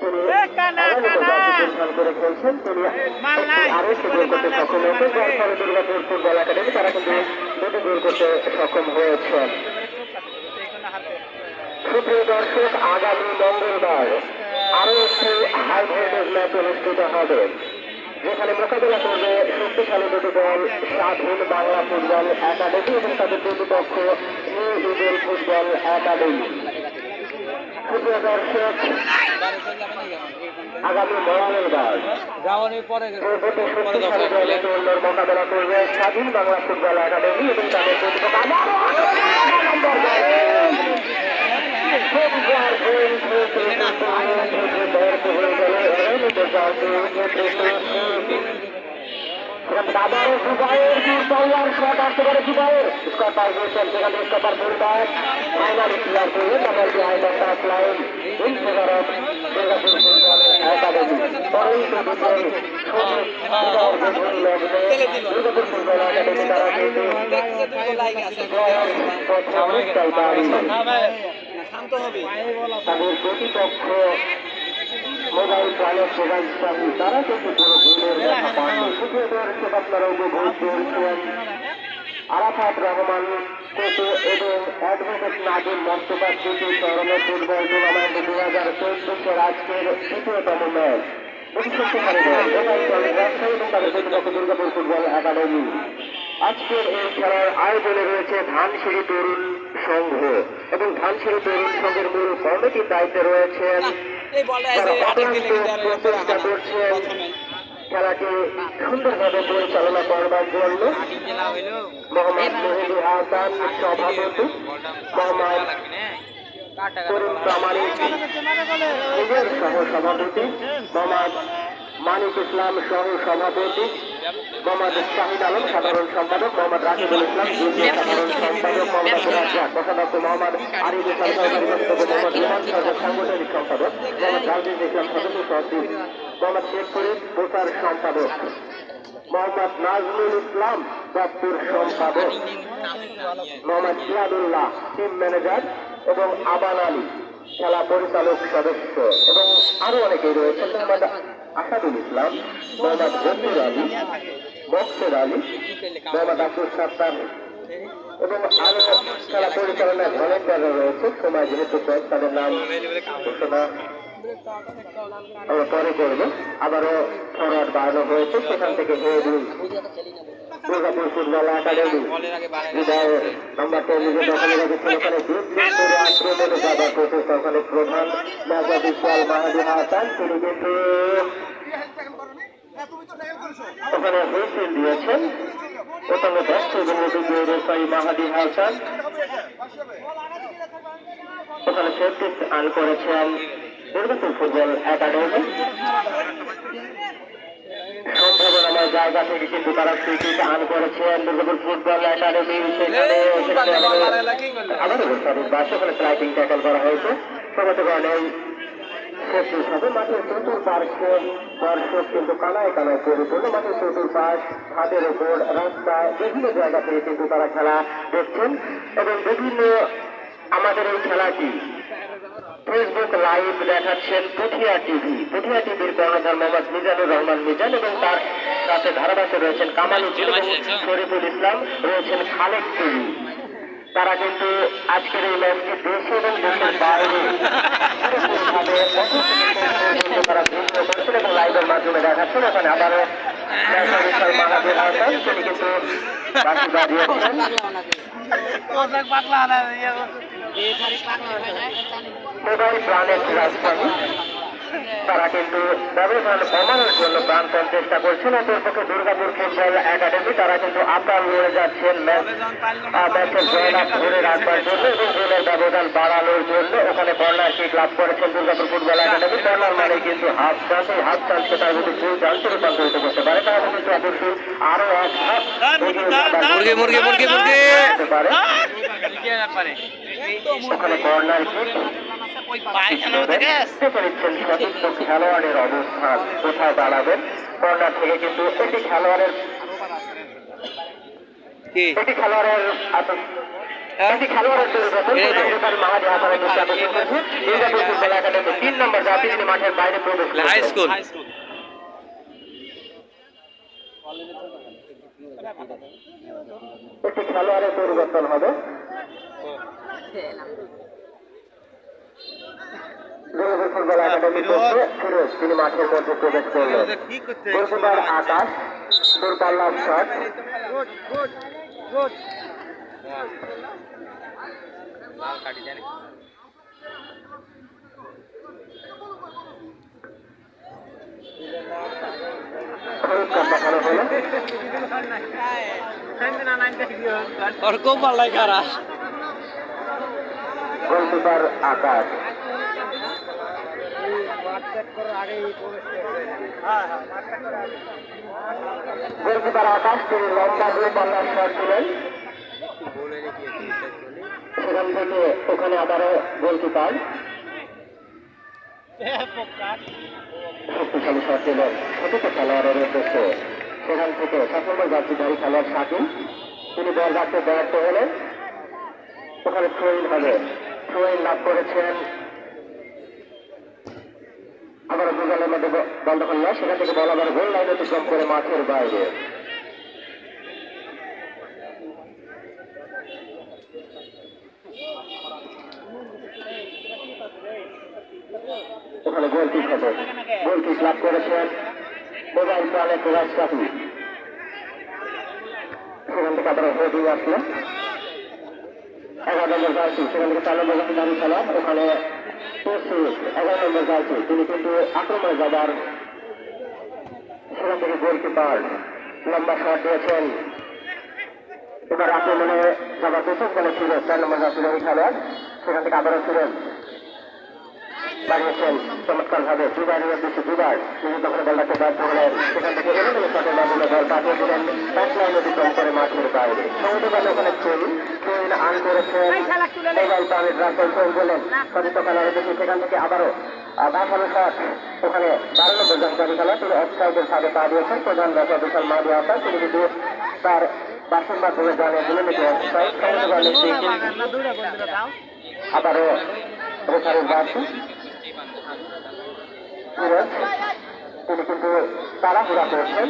তিনি পরিধান করে খেলছেন। তিনি আরো একটি গোল করতে সক্ষম হয়েছেন, যার ফলে দুর্গাপুর ফুটবল একাডেমি তারা কিন্তু 2টি গোল করতে সক্ষম হয়েছেন। সুপ্রিয় দর্শক, আগামী মঙ্গলবার আরো একটি হাই ভোল্টেজ ম্যাচ অনুষ্ঠিত হবে, যেখানে মোকাবেলা করবে শক্তিশালী দুটি দল স্বাধীন বাংলা ফুটবল একাডেমি এবং তাদের প্রতিপক্ষ নিউ ইডেন ফুটবল একাডেমি। সুপ্রিয় দর্শক, আগামী মঙ্গলবার শক্তিশালী দলের মোকাবেলা করবে স্বাধীন বাংলা ফুটবল একাডেমি এবং তাদের প্রতিপক্ষ আবারও জুবায়ের পাওয়ার শট আসতে পারে। জুবায়ের স্কোর পাস করেছেন, সেখানে স্কোর ফুলব্যাক ফাইনাল ক্লিয়ার করবে তাদের behind the touch line in favour of Durgapur football academy. পরেই তো দুর্গাপুর ফুটবল একাডেমি তারা কিন্তু তাদের প্রতিপক্ষ মোবাইল প্রাণের প্রধান স্বামী তারা কিন্তু কোনো গোলের দেখা পাননি। সুপ্রিয় দর্শক, আপনারা উপভোগ করছেন আরাফাত রহমান কোটো এবং অ্যাডভোকেট নাজিম মোস্তফা স্মৃতি স্মরণে ফুটবল টুর্নামেন্ট 2014 আজকের তৃতীয়তম ম্যাচ। দুর্গাপুর ফুটবল একাডেমি আজকের এই খেলার আয়োজনে রয়েছে ধানসিঁড়ি তরুণ সংঘ এবং ধানসিঁড়ি তরুণ সংঘের মূল কমিটির দায়িত্বে রয়েছেন খেলাটি সুন্দরভাবে পরিচালনা করবার জন্য মোহাম্মদ মেহেদি হাসান সভাপতি, মোহাম্মদ করিম প্রামাণিক নিজের সহ সভাপতি, মোহাম্মদ মানিক ইসলাম সহ সভাপতি, মোহাম্মদ শাহিদ আলম সাধারণ সম্পাদক, মোহাম্মদ রাকিবুল ইসলাম জুনিয়র সাধারণ সম্পাদক, মোহাম্মদ কোষাধ্যক্ষ মোহাম্মদ আরিফ ইসলাম সহকারী বক্তব্য, মোহাম্মদ রহমান সরকার সাংগঠনিক সম্পাদক, মোহাম্মদ রাজিদ ইসলাম সদস্য সচিব, মোহাম্মদ শেখ ফরিদ প্রচার সম্পাদক, মোহাম্মদ নাজমুল ইসলাম দপ্তর সম্পাদক, মোহাম্মদ জিয়াদুল্লাহ টিম ম্যানেজার এবং আবান আলী খেলা পরিচালক সদস্য এবং আরো অনেকেই রয়েছেন। মোহাম্মদ আসাদুল ইসলাম, মোহাম্মদ জসির আলী, বক্সের আলী, মোহাম্মদ আব্দুল সাত্তার এবং আরো খেলা পরিচালনায় ভলেন্টিয়াররা রয়েছে। সময় যেহেতু তাদের নাম ঘোষণা আমরা পরে করবো। আবারও ফরওয়ার্ড বাড়ানো হয়েছে, সেখান থেকে দুর্গাপুর ফুটবল একাডেমি নাম্বার 10 নিজে দখলে রেখেছেন। ওখানে করে আক্রমণে যাবার প্রচেষ্টা, ওখানে প্রধান ম্যাচ অফিসিয়াল মাহাদি হাসান তিনি কিন্তু ওখানে হুইসেল দিয়েছেন। ওখানে ব্যস্ত রেফারি মাহাদি হাসান ওখানে সেফটি আন করেছেন দুর্গাপুর ফুটবল একাডেমি। সম্ভাবনাময় জায়গা থেকে কিন্তু তারা সুইচ আন করেছেন দুর্গাপুর ফুটবল একাডেমি। সেখানে আবারও ওখানে স্লাইডিং ট্যাকল করা হয়েছে। সমস্ত কারণে শেষ হবে মাঠের চতুর্পার্শ্বে দর্শক কিন্তু কানায় কানায় পরিপূর্ণ। মাঠের চতুর্পাশ, হাতের ওপর, রাস্তায় বিভিন্ন জায়গা থেকে কিন্তু তারা খেলা দেখছেন এবং বিভিন্ন আমাদের এই খেলাটি ফেসবুক লাইভ দেখাচ্ছেন পুঠিয়া টিভি। পুঠিয়া টিভির কর্ণধার মোহাম্মদ মিজানুর রহমান মিজান এবং তার সাথে ধারাভাষ্যে রয়েছেন কামালুদ্দিন এবং শরীফুল ইসলাম, রয়েছেন খালেক টিভি। তারা কিন্তু আজকের এই ম্যাচটি দেশে এবং দেশের বাইরে তারা ভিডিও করছেন এবং লাইভের মাধ্যমে দেখাচ্ছেন। ওখানে আবারও মাহাদির হাসান তিনি কিন্তু বাকি বাজিয়েছেন। মোবাইল প্রাণের রাজধানী তারা কিন্তু ব্যবধান কমানোর জন্য প্রাণপণ চেষ্টা করছেন। অপরপক্ষে দুর্গাপুর ফুটবল একাডেমি তারা কিন্তু আপ্রাণ লড়ে যাচ্ছেন ম্যাচের জয়লাভ ধরে রাখবার জন্য এবং গোলের ব্যবধান বাড়ানোর জন্য। ওখানে কর্নার কিক লাভ করেছেন দুর্গাপুর ফুটবল একাডেমি। কর্নার মানে কিন্তু হাফ চান্স, এই হাফ চান্সকে তারা যদি ফুল চান্সে রূপান্তরিত করতে পারে তাহলে কিন্তু অবশ্যই আরো এক ধাপ মুরগি মুরগি মুরগি মুরগি করতে পারে। ওখানে কর্নার কিক সতীর্থ খেলোয়াড়ের অবস্থান কোথায় দাঁড়াবেন। কর্নার থেকে কিন্তু একটি খেলোয়াড়ের মাঝে আসার চেষ্টা করছে দুর্গাপুর ফুটবল একাডেমি 3 নম্বর জাতি তিনি মাঠের বাইরে প্রবেশ হাই করেছেন। স্কুল একটি খেলোয়াড়ের পরিবর্তন হবে। দুর্গাপুর ফুটবল একাডেমি থেকে ফিরোজ তিনি মাঠের মধ্যে প্রবেশ করলেন। গোলকিপার আকাশ দূরপাল্লার শট। দেখানো হলো और को পাল্লাই কারা গোলকিপার আকাশ। গোলকিপার আকাশ তিনি লম্বা দূরপাল্লার শট দিলেন। সেখান থেকে ওখানে আবারও গোলকিপার শক্তিশালী শট দিলেন ছোট খেলোয়াড়ের উদ্দেশ্যে। সেখান থেকে 7 নম্বর জার্সিধারী খেলোয়াড় শাকিল তিনি বল রাখতে ব্যর্থ হলেন। ওখানে থ্রোইন হবে। থ্রোইন লাভ করেছেন আবারও দুজনের মধ্যে বল দখল নয়। সেখান থেকে বল আবার গোল লাইন অতিক্রম করে মাঠের বাইরে। ওখানে গোল কিক হবে। গোল কিক লাভ করেছেন মোবাইল প্রাণে কুরাজ চাকরি। সেখান থেকে আবার হোডিং আসলো 11 নম্বর জার্সি। সেখান থেকে 4 নম্বর দাঁড়িয়ে খেলাম। ওখানে 11 নম্বর জার্সি তিনি কিন্তু আক্রমণে যাবার। সেখান থেকে গোলকিপার লম্বা শট দিয়েছেন। এবার আক্রমণে যাবার প্রথম বলে ছিল 4 নম্বর জার্সি খেলোয়াড়। সেখান থেকে আবারও ছিলেন বাড়িয়েছেন চমৎকার ভাবে দুবারের উদ্দেশ্যে দুবার তিনি তখন বলটাকে ব্যর্থ হলেন। সেখান থেকে এলোমেলো শটের মাধ্যমে বল পাঠিয়ে দিলেন ব্যাক লাইন অতিক্রম করে মাঠের বাইরে। সমুদ্র বলে ওখানে ট্রেন আন করেছেন মোবাইল প্রাণের রাসেল ট্রেন বলেন সতীর্থ খেলার উদ্দেশ্যে। সেখান থেকে আবারও বাঁচানো শট। ওখানে 12 নম্বর জাতীয় খেলা তিনি অফসাইডের সাথে পা দিয়েছেন। প্রধান রাজা বিশাল মাদি আসার তিনি কিন্তু তার বাসন মাধ্যমে জানিয়ে দিলেন এটি অফসাইড। আবারও রেফারির বাসন তিনি কিন্তু তাড়াহুড়া করছেন।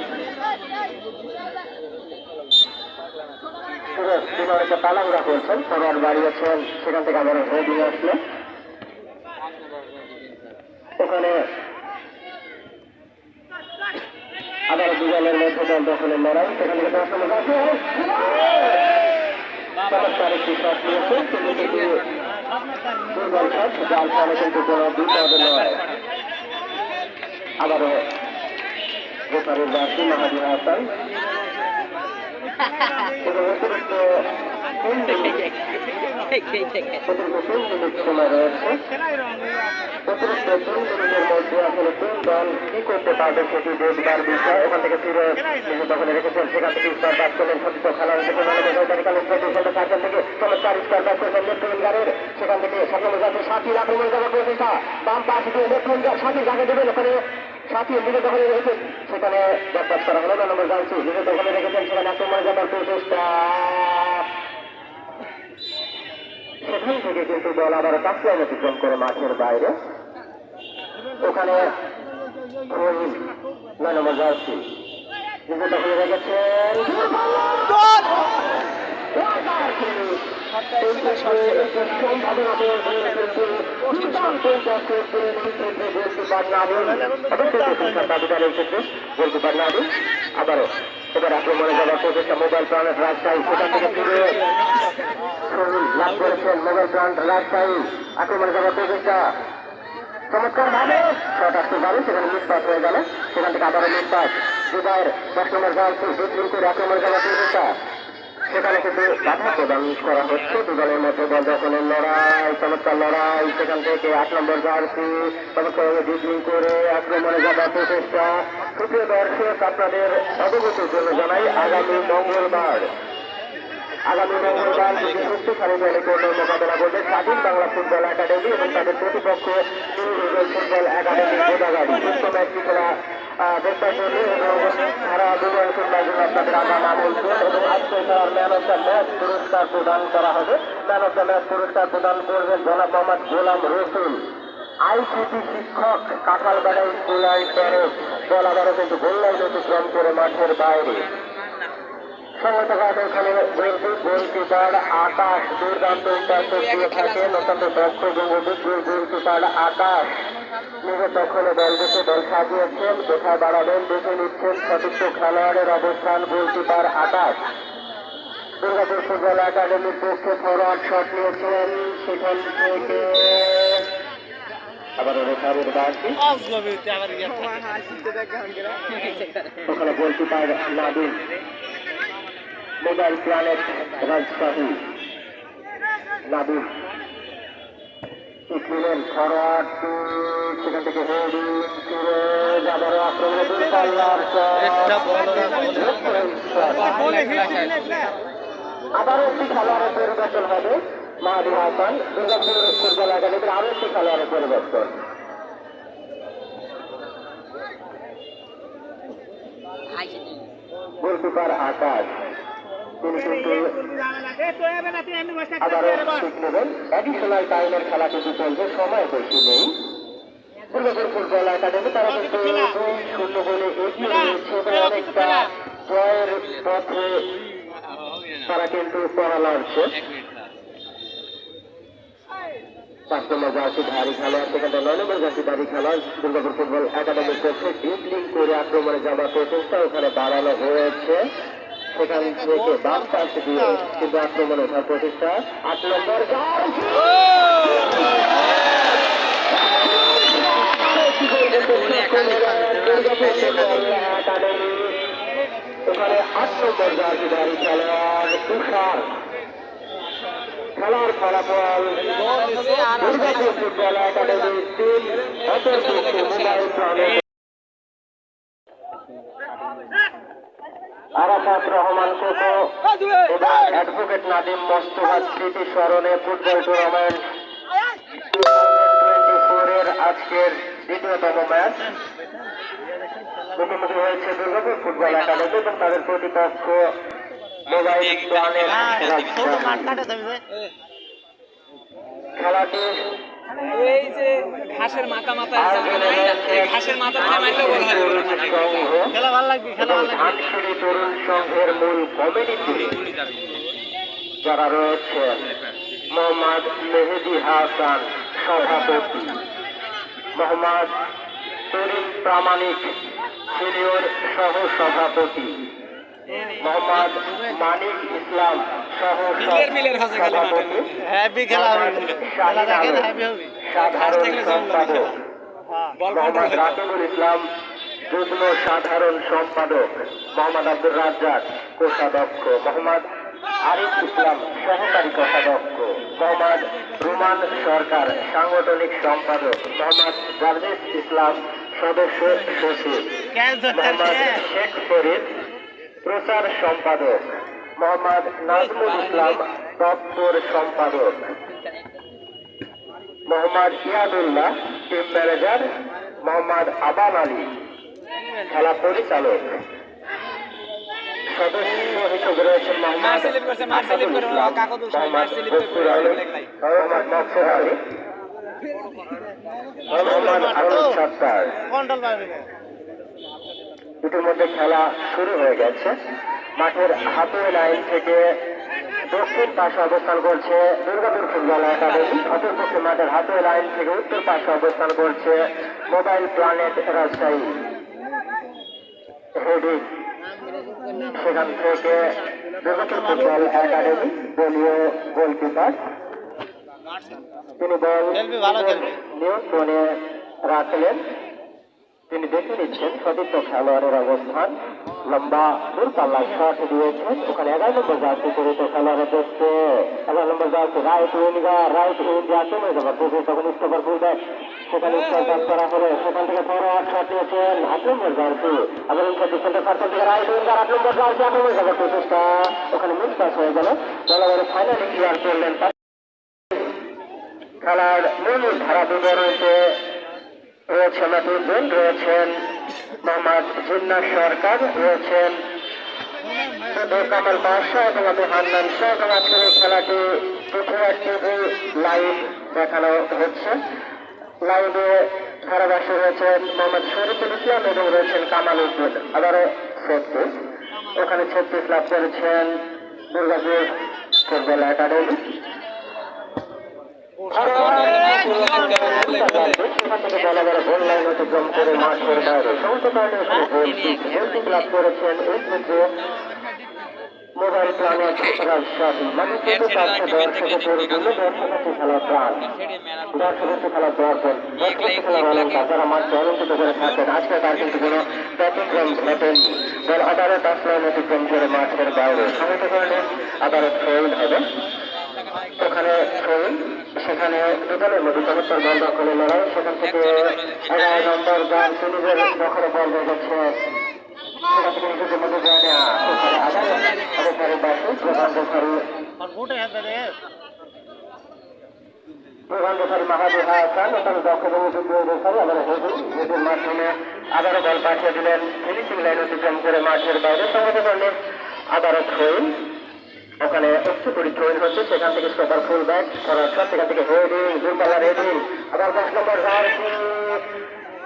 তিনি অনেকটা তাড়াহুড়া করছেন। সবার বাড়িয়েছেন। সেখান থেকে আবার হোডিং আসলো। ওখানে আবার দুজনের মধ্যে দল দখলের লড়াই। সেখান থেকে 10 নম্বর চমৎকার একটি শট নিয়েছে। তিনি কিন্তু দুর্বল শট যার ফলে কিন্তু কোনো বিপদ নয়। আবারও রেফারির বাসী মাহাদি হাসান এবং অতিরিক্ত 3 মিনিট সময় রয়েছে। অতিরিক্ত 3 মিনিটের মধ্যে আসলে কোন দল কি করতে পারবে সেটি দেখবার বিষয়। ওখান থেকে ফিরে নিজে দখলে রেখেছেন। সেখান থেকে স্কোয়ার ব্যাক করলেন সতীর্থ খেলোয়াড় থেকে থেকে চমৎকার স্কোয়ার ব্যাক করেছেন লেফট উইঙ্গারের। সেখান থেকে 7 নম্বর যাচ্ছে সাথী আক্রমণ যাওয়ার প্রচেষ্টা বাম পাশ দিয়ে লেফট উইঙ্গার সাথী জায়গা দেবেন। ওখানে সাথী নিজে দখলে রেখেছেন। সেখানে ব্যাকপাস করা হলো 9 নম্বর জার্সি নিজে দখলে রেখেছেন। সেখানে আক্রমণ যাওয়ার প্রচেষ্টা। সেখান থেকে কিন্তু দল আবার টাচলাইন অতিক্রম করে মাঠের বাইরে। ওখানে 9 নম্বর জার্সি নিজে দখলে রেখেছেন। আবারও এবার আক্রমণে যাওয়ার প্রচেষ্টা মোবাইল প্রাণের রাজশাহী। সেখান থেকে ফিরে লাভ করেছেন মোবাইল প্রাণ রাজশাহী। আক্রমণে যাওয়ার প্রচেষ্টা চমৎকার ভাবে শট আসতে পারে, সেখানে মিস পাস হয়ে গেল, সেখান থেকে আবারও মিস পাস। জুবাইর 10 নম্বর জার্সি ড্রিবলিং করে আক্রমণ যাওয়ার চেষ্টা, সেখানে কিন্তু বাধা প্রদান করা হচ্ছে। দু দলের মধ্যে বল দখলের লড়াই, চমৎকার লড়াই, সেখান থেকে 8 নম্বর জার্সি চমৎকার ড্রিবলিং করে আক্রমণে যাওয়ার প্রচেষ্টা। সুপ্রিয় দর্শক, আপনাদের অবগতির জন্য জানাই আগামী মঙ্গলবার যদি শক্তিশালী দলে কোনো মোকাবেলা করবে স্বাধীন বাংলা ফুটবল একাডেমি এবং তাদের প্রতিপক্ষ new eagle football academy Godagari. সুস্থ ম্যাচটি খেলা দেখবার জন্য এবং তারা দুজন শুনবার জন্য আপনাদের আগাম আমন্ত্রণ। এবং আজকে খেলার ম্যান অফ দ্য ম্যাচ পুরস্কার প্রদান করা হবে। ম্যান অফ দ্য ম্যাচ পুরস্কার প্রদান করবেন জনাব মোহাম্মদ গোলাম রসুল, আইসিটি শিক্ষক, কাঁঠালবাড়া স্কুল অ্যান্ড প্যারেড। বল আবারও কিন্তু গোল লাইন অতিক্রম করে মাঠের বাইরে। এখানে গোলকিপার আকাশ দুর্দান্ত দিয়ে থাকেন, অত্যন্ত দক্ষ এবং অভিজ্ঞ গোলকিপার আকাশ নিজের দখলে বল দেখে বল সাজিয়েছেন, কোথায় বাড়াবেন দেখে নিচ্ছেন সঠিক খেলোয়াড়ের অবস্থান। গোলকিপার আকাশ দুর্গাপুর ফুটবল একাডেমির পক্ষে ফরওয়ার্ড শট নিয়েছেন, সেখান থেকে আবার রেফারির বাড়তি ওখানে goalkeeper Nabil, mobile planet Rajshahi Nabil ইকলিলেন ফরওয়ার্ড, সেখান থেকে হেডিং করে আবারও আক্রমণে দূরপাল্লার আবারও একটি খেলোয়াড়ের পরিবর্তন হবে। মাহাদি হাসান, দুর্গাপুর ফুটবল একাডেমির আরও একটি খেলোয়াড়ের পরিবর্তন। গোলকিপার আকাশ তিনি কিন্তু আবারও ঠিক নেবেন। অ্যাডিশনাল টাইমের খেলা কিন্তু চলছে, সময় বেশি নেই। দুর্গাপুর ফুটবল একাডেমি তারা কিন্তু 2-0 গোলে এগিয়ে রয়েছে এবং অনেকটা জয়ের পথে তারা কিন্তু পড়া লড়ছে। 5 নম্বর জার্সি ধারী খেলোয়াড়, সেখানে 9 নম্বর জার্সি ধারী খেলোয়াড় দুর্গাপুর ফুটবল একাডেমির পক্ষে ড্রিবলিং করে আক্রমণে যাওয়ার প্রচেষ্টা ওখানে বাড়ানো হয়েছে, সেখান থেকে বাম পাশ দিয়ে কিন্তু আক্রমণে ওঠার প্রচেষ্টা। 8 নম্বর জার্সি একাডেমি, ওখানে 8 নম্বর জার্সি ধারী খেলোয়াড় তুষার। খেলার ফলাফল দুর্গাপুর ফুটবল একাডেমির 3, অপরপক্ষে mobile planet Arafat Rahman cocoa এবং অ্যাডভোকেট নাদিম মোস্তফার স্মৃতি স্মরণে ফুটবল টুর্নামেন্ট 2024 এর আজকের দ্বিতীয়তম ম্যাচ মুখোমুখি হয়েছে দুর্গাপুর ফুটবল একাডেমি এবং তাদের প্রতিপক্ষ মোবাইল প্ল্যানেট খেলাটি এই যে ঘাসের মাথা ঘাসের মাথা খেলা ভালো লাগবে, খেলা ভালো লাগবে। ধানসিঁড়ি তরুণ সংঘের মূল কমিটিতে যারা রয়েছেন মোহাম্মদ মেহেদি হাসান সভাপতি, মোহাম্মদ তরিম প্রামাণিক সিনিয়র সহ সভাপতি, মোহাম্মদ মানিক ইসলাম সহ সভাপতি, হ্যাপি খেলা হবে, খেলা দেখেন হ্যাপি হবে। সাধারণ সম্পাদক মোহাম্মদ রাকিবুল ইসলাম যুগ্ম সাধারণ সম্পাদক, মোহাম্মদ আব্দুর রাজ্জাক কোষাধ্যক্ষ, মোহাম্মদ আরিফ ইসলাম সহকারী কোষাধ্যক্ষ, মোহাম্মদ রুমান সরকার সাংগঠনিক সম্পাদক, মোহাম্মদ জার্জিস ইসলাম সদস্য সচিব, মোহাম্মদ শেখ ফরিদ প্রচার সম্পাদক, মোহাম্মদ নাজমুল ইসলাম দপ্তর সম্পাদক, মোহাম্মদ ইয়াদুল্লাহ টিম ম্যানেজার, মোহাম্মদ আবান আলী খেলা পরিচালক। সদস্য হিসেবে রয়েছেন মোহাম্মদ আসাদুল ইসলাম, মোহাম্মদ গফুর আলী, মোহাম্মদ মকসুদ আলী, মোহাম্মদ আরুল সত্তার। ইতিমধ্যে খেলা শুরু হয়ে গেছে। মাঠের হাতুড়ি লাইন থেকে দক্ষিণ পাশে অবস্থান করছে দুর্গাপুর ফুটবল একাডেমি, অপরপক্ষে মাঠের হাতুড়ি লাইন থেকে উত্তর পাশে অবস্থান করছে মোবাইল প্ল্যানেট রাজশাহী। হেডিং সেখান থেকে দুর্গাপুর ফুটবল একাডেমি দলীয় গোলকিপার, তিনি বল নিয়ন্ত্রণে রাখলেন। তিনি দেখে নিচ্ছেন সতীর্থ খেলোয়াড়ের অবস্থান। লম্বা দূরপাল্লা শট দিয়েছেন, ওখানে 11 নম্বর জার্সি পরিহিত খেলোয়াড়ের দেখছে 11 নম্বর জার্সি রাইট উইং আক্রমণে যাবার প্রচুর তখন স্টপার ফুলব্যাক, সেখানে স্ট্রাইক করা হলো, সেখান থেকে ফরওয়ার্ড শট নিয়েছেন 8 নম্বর জার্সি, আবার ইনসাইড ডিফেন্ডার সার্কেল থেকে রাইট উইঙ্গার 8 নম্বর জার্সি আক্রমণে যাবার প্রচেষ্টা, ওখানে মিস পাস হয়ে গেল। দলবারে ফাইনালি ক্লিয়ার করলেন। খেলার মূল ধারা বিবরণীতে রয়েছে মাতুদ্দিন, রয়েছেন মোহাম্মদ জিন্নাত সরকার, রয়েছেন কামাল বাদশা এবং আমি হান্নান শাহ, এবং আজকের এই খেলাটি পৃথিবীর টিভি লাইভ দেখানো হচ্ছে। লাইভে ধারাভাষ্য রয়েছেন মোহাম্মদ শরীফুল ইসলাম এবং রয়েছেন কামাল উদ্দিন। আবারও 36, ওখানে 36 লাভ করেছেন দুর্গাপুর ফুটবল একাডেমি। সেখান থেকে বলাবারে গোল লাইন অতিক্রম করে মাঠের বাইরে সমস্ত কারণে লাভ করেছেন এই ক্ষেত্রে মোবাইল প্ল্যানেট রাজশাহী। খেলার প্রাণ, দর্শক খেলার দর্শন, খেলার অলঙ্কার যারা মাঠকে অলঙ্কিত করে থাকেন। আজকে তার কিন্তু কোনো ব্যতিক্রম ঘটেনি। বল আদালত আসলাম অতিক্রম করে মাঠের বাইরে সমস্ত কারণে আদালত ফেল হবে। ওখানে ফেল, সেখানে দুদলের মধ্যে চমৎকার বল দখলের লড়াই। সেখান থেকে 11 নম্বর যান তিনি দখলে বল রেখেছে, সেখান থেকে নিজেদের মধ্যে যায় না। ওখানে আদালত প্রধান রেফারি মাহাবুব হাসান, ওখানে দখল রেফারি আবার হেডের মাধ্যমে আবারও বল পাঠিয়ে দিলেন ফিনিশিং লাইন অতিক্রম করে মাঠের বাইরে। সঙ্গে করলে আবারও থ্রোইন, ওখানে উচ্চপরি থ্রোইন হচ্ছে, সেখান থেকে স্টপার ফুল ব্যাক করার শট, সেখান থেকে হেডিং দূরপাল্লার হেডিং, আবার 10 নম্বর জার্সি,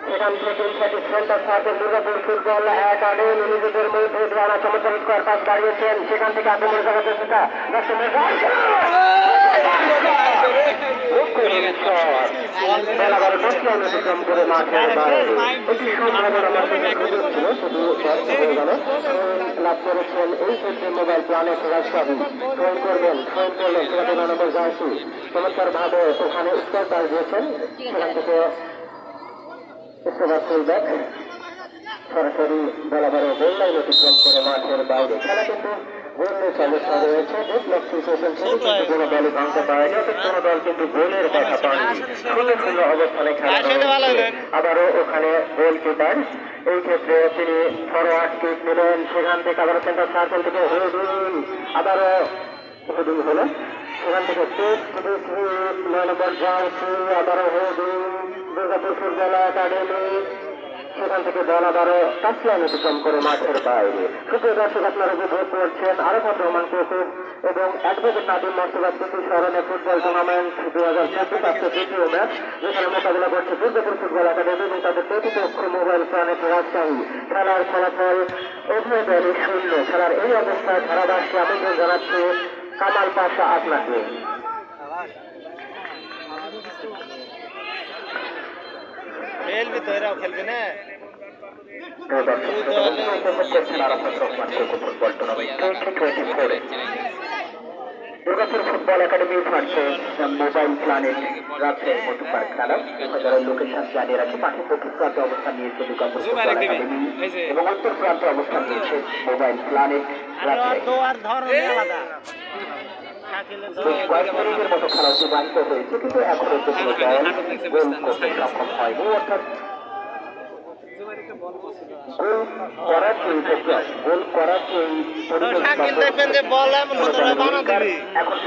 সেখান থেকে centre circle Durgapur football academy নিজেদের মধ্যে যারা চমৎকার স্কোয়ার পাস দাঁড়িয়েছেন, সেখান থেকে আক্রমণ করার চেষ্টা অতিক্রম করে মাঠের বাইরে একটি সম্ভাবনা মাধ্যমে সুযোগ ছিল, শুধু ব্যর্থ হয়ে গেল। লাভ করেছেন এই ক্ষেত্রে মোবাইল প্ল্যানেট রাজশাহী। ফোন করলেন সেখানে 9 নম্বর জার্সি চমৎকার ভাবে ওখানে স্কোয়ার পাস দিয়েছেন, সেখান থেকে ফুলব্যাক সরাসরি বরাবর গোল লাইন অতিক্রম করে মাঠের বাইরে। খেলা কিন্তু গোলের অবস্থা রয়েছে, কোনো দলই ভাঙতে পারেনি, কোনো দল কিন্তু গোলের দেখা পায়নি। সুন্দর সুন্দর অবস্থানে খেলা। আবারও ওখানে গোলকিপার, এই ক্ষেত্রে তিনি ফরওয়ার্ড কিক নিলেন, সেখান থেকে আবারও সেন্টার সার্কেল থেকে হেডিং, আবারও হেডিং হলো, সেখান থেকে 9 নম্বর জার্সি আবারও হেডিং দুর্গাপুর ফুটবল একাডেমি, সেখান থেকে বল আবারও টাচলাইন অতিক্রম করে মাঠের বাইরে। সুপ্রিয় দর্শক, আপনারা উপভোগ করছেন আরাফাত রহমান কুকুর এবং অ্যাডভোকেট নাদিম মর্তবা স্মৃতি স্মরণে ফুটবল টুর্নামেন্ট 2024 আজকে দ্বিতীয় ম্যাচ, যেখানে মোকাবিলা করছে দুর্গাপুর ফুটবল একাডেমি এবং তাদের প্রতিপক্ষ মোবাইল প্ল্যানেট রাজশাহী। খেলার ফলাফল উভয় দলই 0। খেলার এই অবস্থায় ধারাভাষ্যে আবেদন জানাচ্ছে কামাল পাশা আপনাকে। খেলবি তো, এরাও খেলবে না। Durgapur football academy versus mobile planet রাজশাহীর মধ্যকার খেলা। দলের লোকেশন জানিয়ে রাখি, পাশের দক্ষিণ প্রান্তে অবস্থান নিয়েছে দুর্গাপুর ফুটবল একাডেমি এবং উত্তর প্রান্তে অবস্থান নিয়েছে মোবাইল প্ল্যানেট রাজশাহী। কয়েক মিনিটের মতো খেলা অতিবাহিত হয়েছে, কিন্তু এখনো কোনো দল গোল করতে সক্ষম হয়নি, অর্থাৎ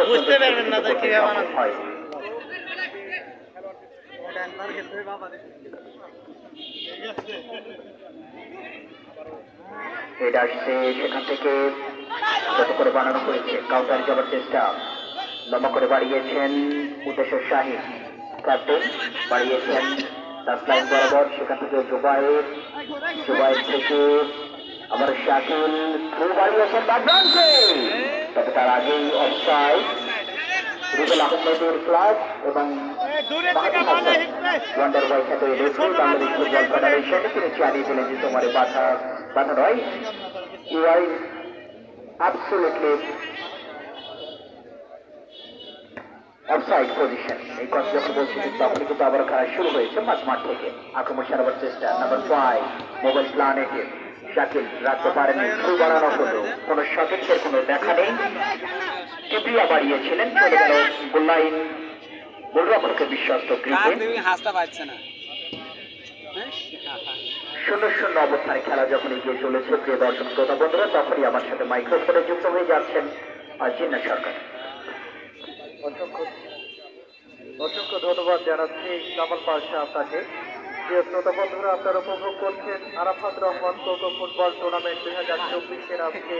বুঝতে পারবেন না কিভাবে বানাতে হয়। এটা আসছে সেখান থেকে যত করে বানানো হয়েছে, কাউন্টার যাওয়ার চেষ্টা, লম্বা করে বাড়িয়েছেন উদ্দেশ্য শাহিদ, ক্যাপ্টেন বাড়িয়েছেন টাচলাইন বরাবর, সেখান থেকে জুবাইর থেকে আবার শাকিল থ্রু বাড়িয়েছেন বাদরানকে, তবে তার আগেই অফসাইড। রুবেল আহমেদের ফ্ল্যাগ এবং ওয়ান্ডার বয় খ্যাত রেফারি বাংলাদেশ ফুটবল ফেডারেশন তিনি জানিয়ে দিলেন যে তোমার বাধা নয়, you are absolutely offside position. এই কথা যখন বলছি ঠিক তখনই কিন্তু আবার খেলা শুরু হয়েছে মাঝমাঠ থেকে। আক্রমণ সারাবার চেষ্টা নাম্বার 5 মোবাইল প্ল্যানেটে শাকিল রাখতে পারেন, থ্রু বাড়ানো হলো, কোনো সতীর্থের কোনো দেখা নেই। কিপ্রিয়া বাড়িয়েছিলেন, চলে গেল গোললাইন গোলরক্ষককে বিশ্বস্ত গ্রিপে। হাসতে পারছে না। 0-0 অবস্থায় খেলা যখন এগিয়ে চলেছে প্রিয় দর্শক শ্রোতা বন্ধুরা, তখনই আমার সাথে মাইক্রোফোনে যুক্ত হয়ে যাচ্ছেন জিন্না সরকার। অসংখ্য ধন্যবাদ জানাচ্ছি কামাল পাশা আপনাকে। প্রিয় শ্রোতা বন্ধুরা, আপনারা উপভোগ করছেন আরাফাত রহমান কোকো ফুটবল টুর্নামেন্ট 2024-এর আজকে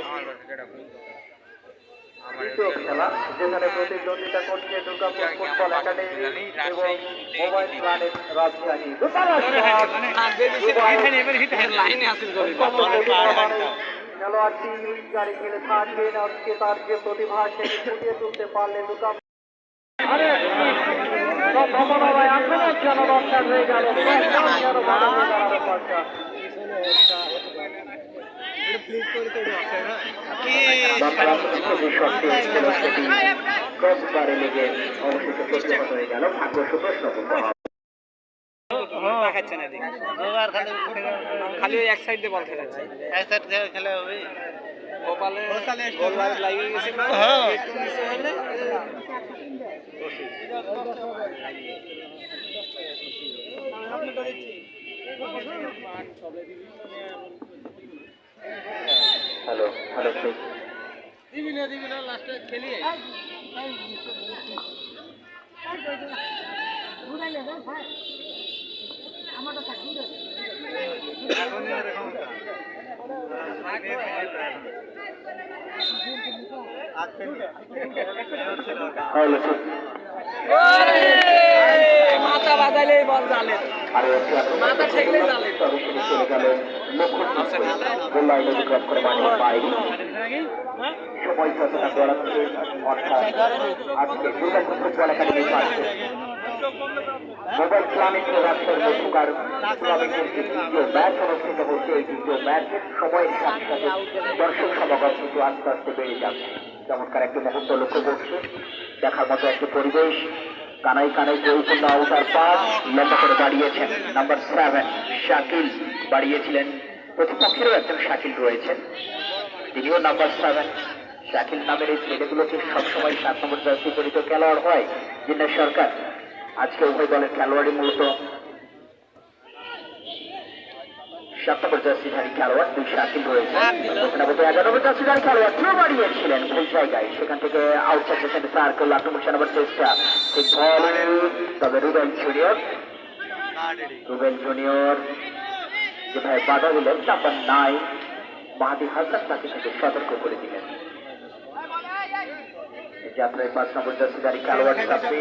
দ্বিতীয় খেলা, যেখানে প্রতিদ্বন্দ্বিতা করছে দুর্গাপুর ফুটবল একাডেমি এবং মোবাইল প্ল্যানেট রাজশাহী। খেলোয়াড়টি গাড়ি খেলে থাকবেন, আজকে তার যে প্রতিভা সেটি ফুটিয়ে তুলতে পারলে দুর্গাপুর লেগে অবশেষে প্রতিহত হয়ে গেল। ভাগ্য সুপ্রশ্ন খালি ওই এক সাইড দিয়ে বল খেলাচ্ছে, এক সাইড খেলা হবে। কপালে গোল লাগিয়ে গেছে। একটু নিচে হলে হ্যালো হ্যালো দিবি না লাস্টে খেলিয়ে মাথা বাজাইলে বল জালে, মাথা ঠেকলে জালে। সময় যতটা গড়াচ্ছে, অর্থাৎ আজকে দুর্গাপুর ফুটবল একাডেমির পাশে মোবাইল প্ল্যানেটের রাজশাহী মধ্যকার টুর্নামেন্টের যে দ্বিতীয় ম্যাচ অনুষ্ঠিত হচ্ছে, এই দ্বিতীয় ম্যাচের সময়ের সাথে সাথে দর্শক সমাগম কিন্তু আস্তে আস্তে বেড়ে যাচ্ছে। চমৎকার একটি মুহূর্ত লক্ষ্য করছে, দেখার মতো একটি পরিবেশ। কানাই কানাই জয়পূর্ণ আউটার পাস লম্বা করে বাড়িয়েছেন নাম্বার 7 শাকিল, বাড়িয়েছিলেন। প্রতিপক্ষেরও একজন শাকিল রয়েছেন, তিনিও নাম্বার 7। শাকিল নামের এই ছেলেগুলোকে সবসময় 7 নম্বর জার্সি পরিচিত খেলোয়াড় হয় জিন্না সরকার। আজকে উভয় দলের খেলোয়াড়ই মূলত 7 নম্বর জার্সিধারী খেলোয়াড়, 2 শাকিল রয়েছে। 11 নম্বর জার্সিধারী খেলোয়াড় থ্রো বাড়িয়েছিলেন ভুল জায়গায়, সেখান থেকে আউটসাইড সেন্টার সার্কেল আক্রমণ সারাবার চেষ্টা, ঠিক বল, তবে রুবেল জুনিয়র যেভাবে বাধা দিলেন নাম্বার 9 মাহাদি হাসান তাকে কিন্তু সতর্ক করে দিলেন। যাত্রায় 5 নম্বর জার্সিধারী খেলোয়াড় সাথে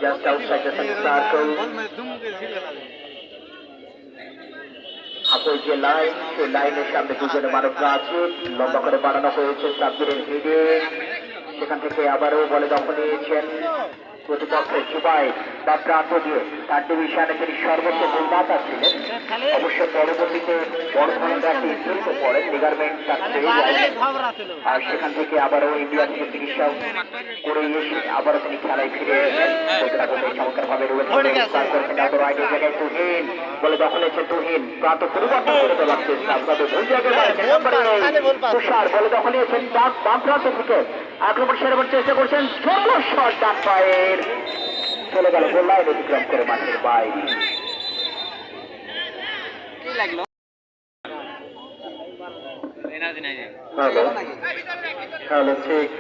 জাস্ট আউটসাইড দ্য সার্কেল, হাতের যে লাইন, সেই লাইনের সামনে দুজনে মানবরা আছে, লম্বা করে বানানো হয়েছে সাব্বিরের হেডে। সেখান থেকে আবারও বলে দখল নিয়েছেন প্রতিপক্ষের জুবাই বা প্রান্ত দিয়ে। তার ডিভিশনে তিনি সর্বোচ্চ গোলদাতা ছিলেন। অবশ্য পরবর্তীতে বড় ধরনের একটি ইনজুরিতে পড়েন, লিগারমেন্ট আর সেখান থেকে আবারও ইন্ডিয়া থেকে চিকিৎসা করে এসে আবারও তিনি খেলায় ফিরে এসেছেন। চমৎকার ভাবে জায়গায় তুহিন বলে দখল হয়েছে, তুহিন প্রান্ত পরিবর্তন করে দেওয়ার চেষ্টা, ভুল জায়গায় তুষার বলে দখল নিয়েছেন বাম প্রান্ত থেকে, আক্রমণ সেরাবার চেষ্টা করছেন, ছোট শট ডান পায়ের চলে গেল গোল লাইন অতিক্রম করে মাঠের বাইরে। হ্যালো ঠিক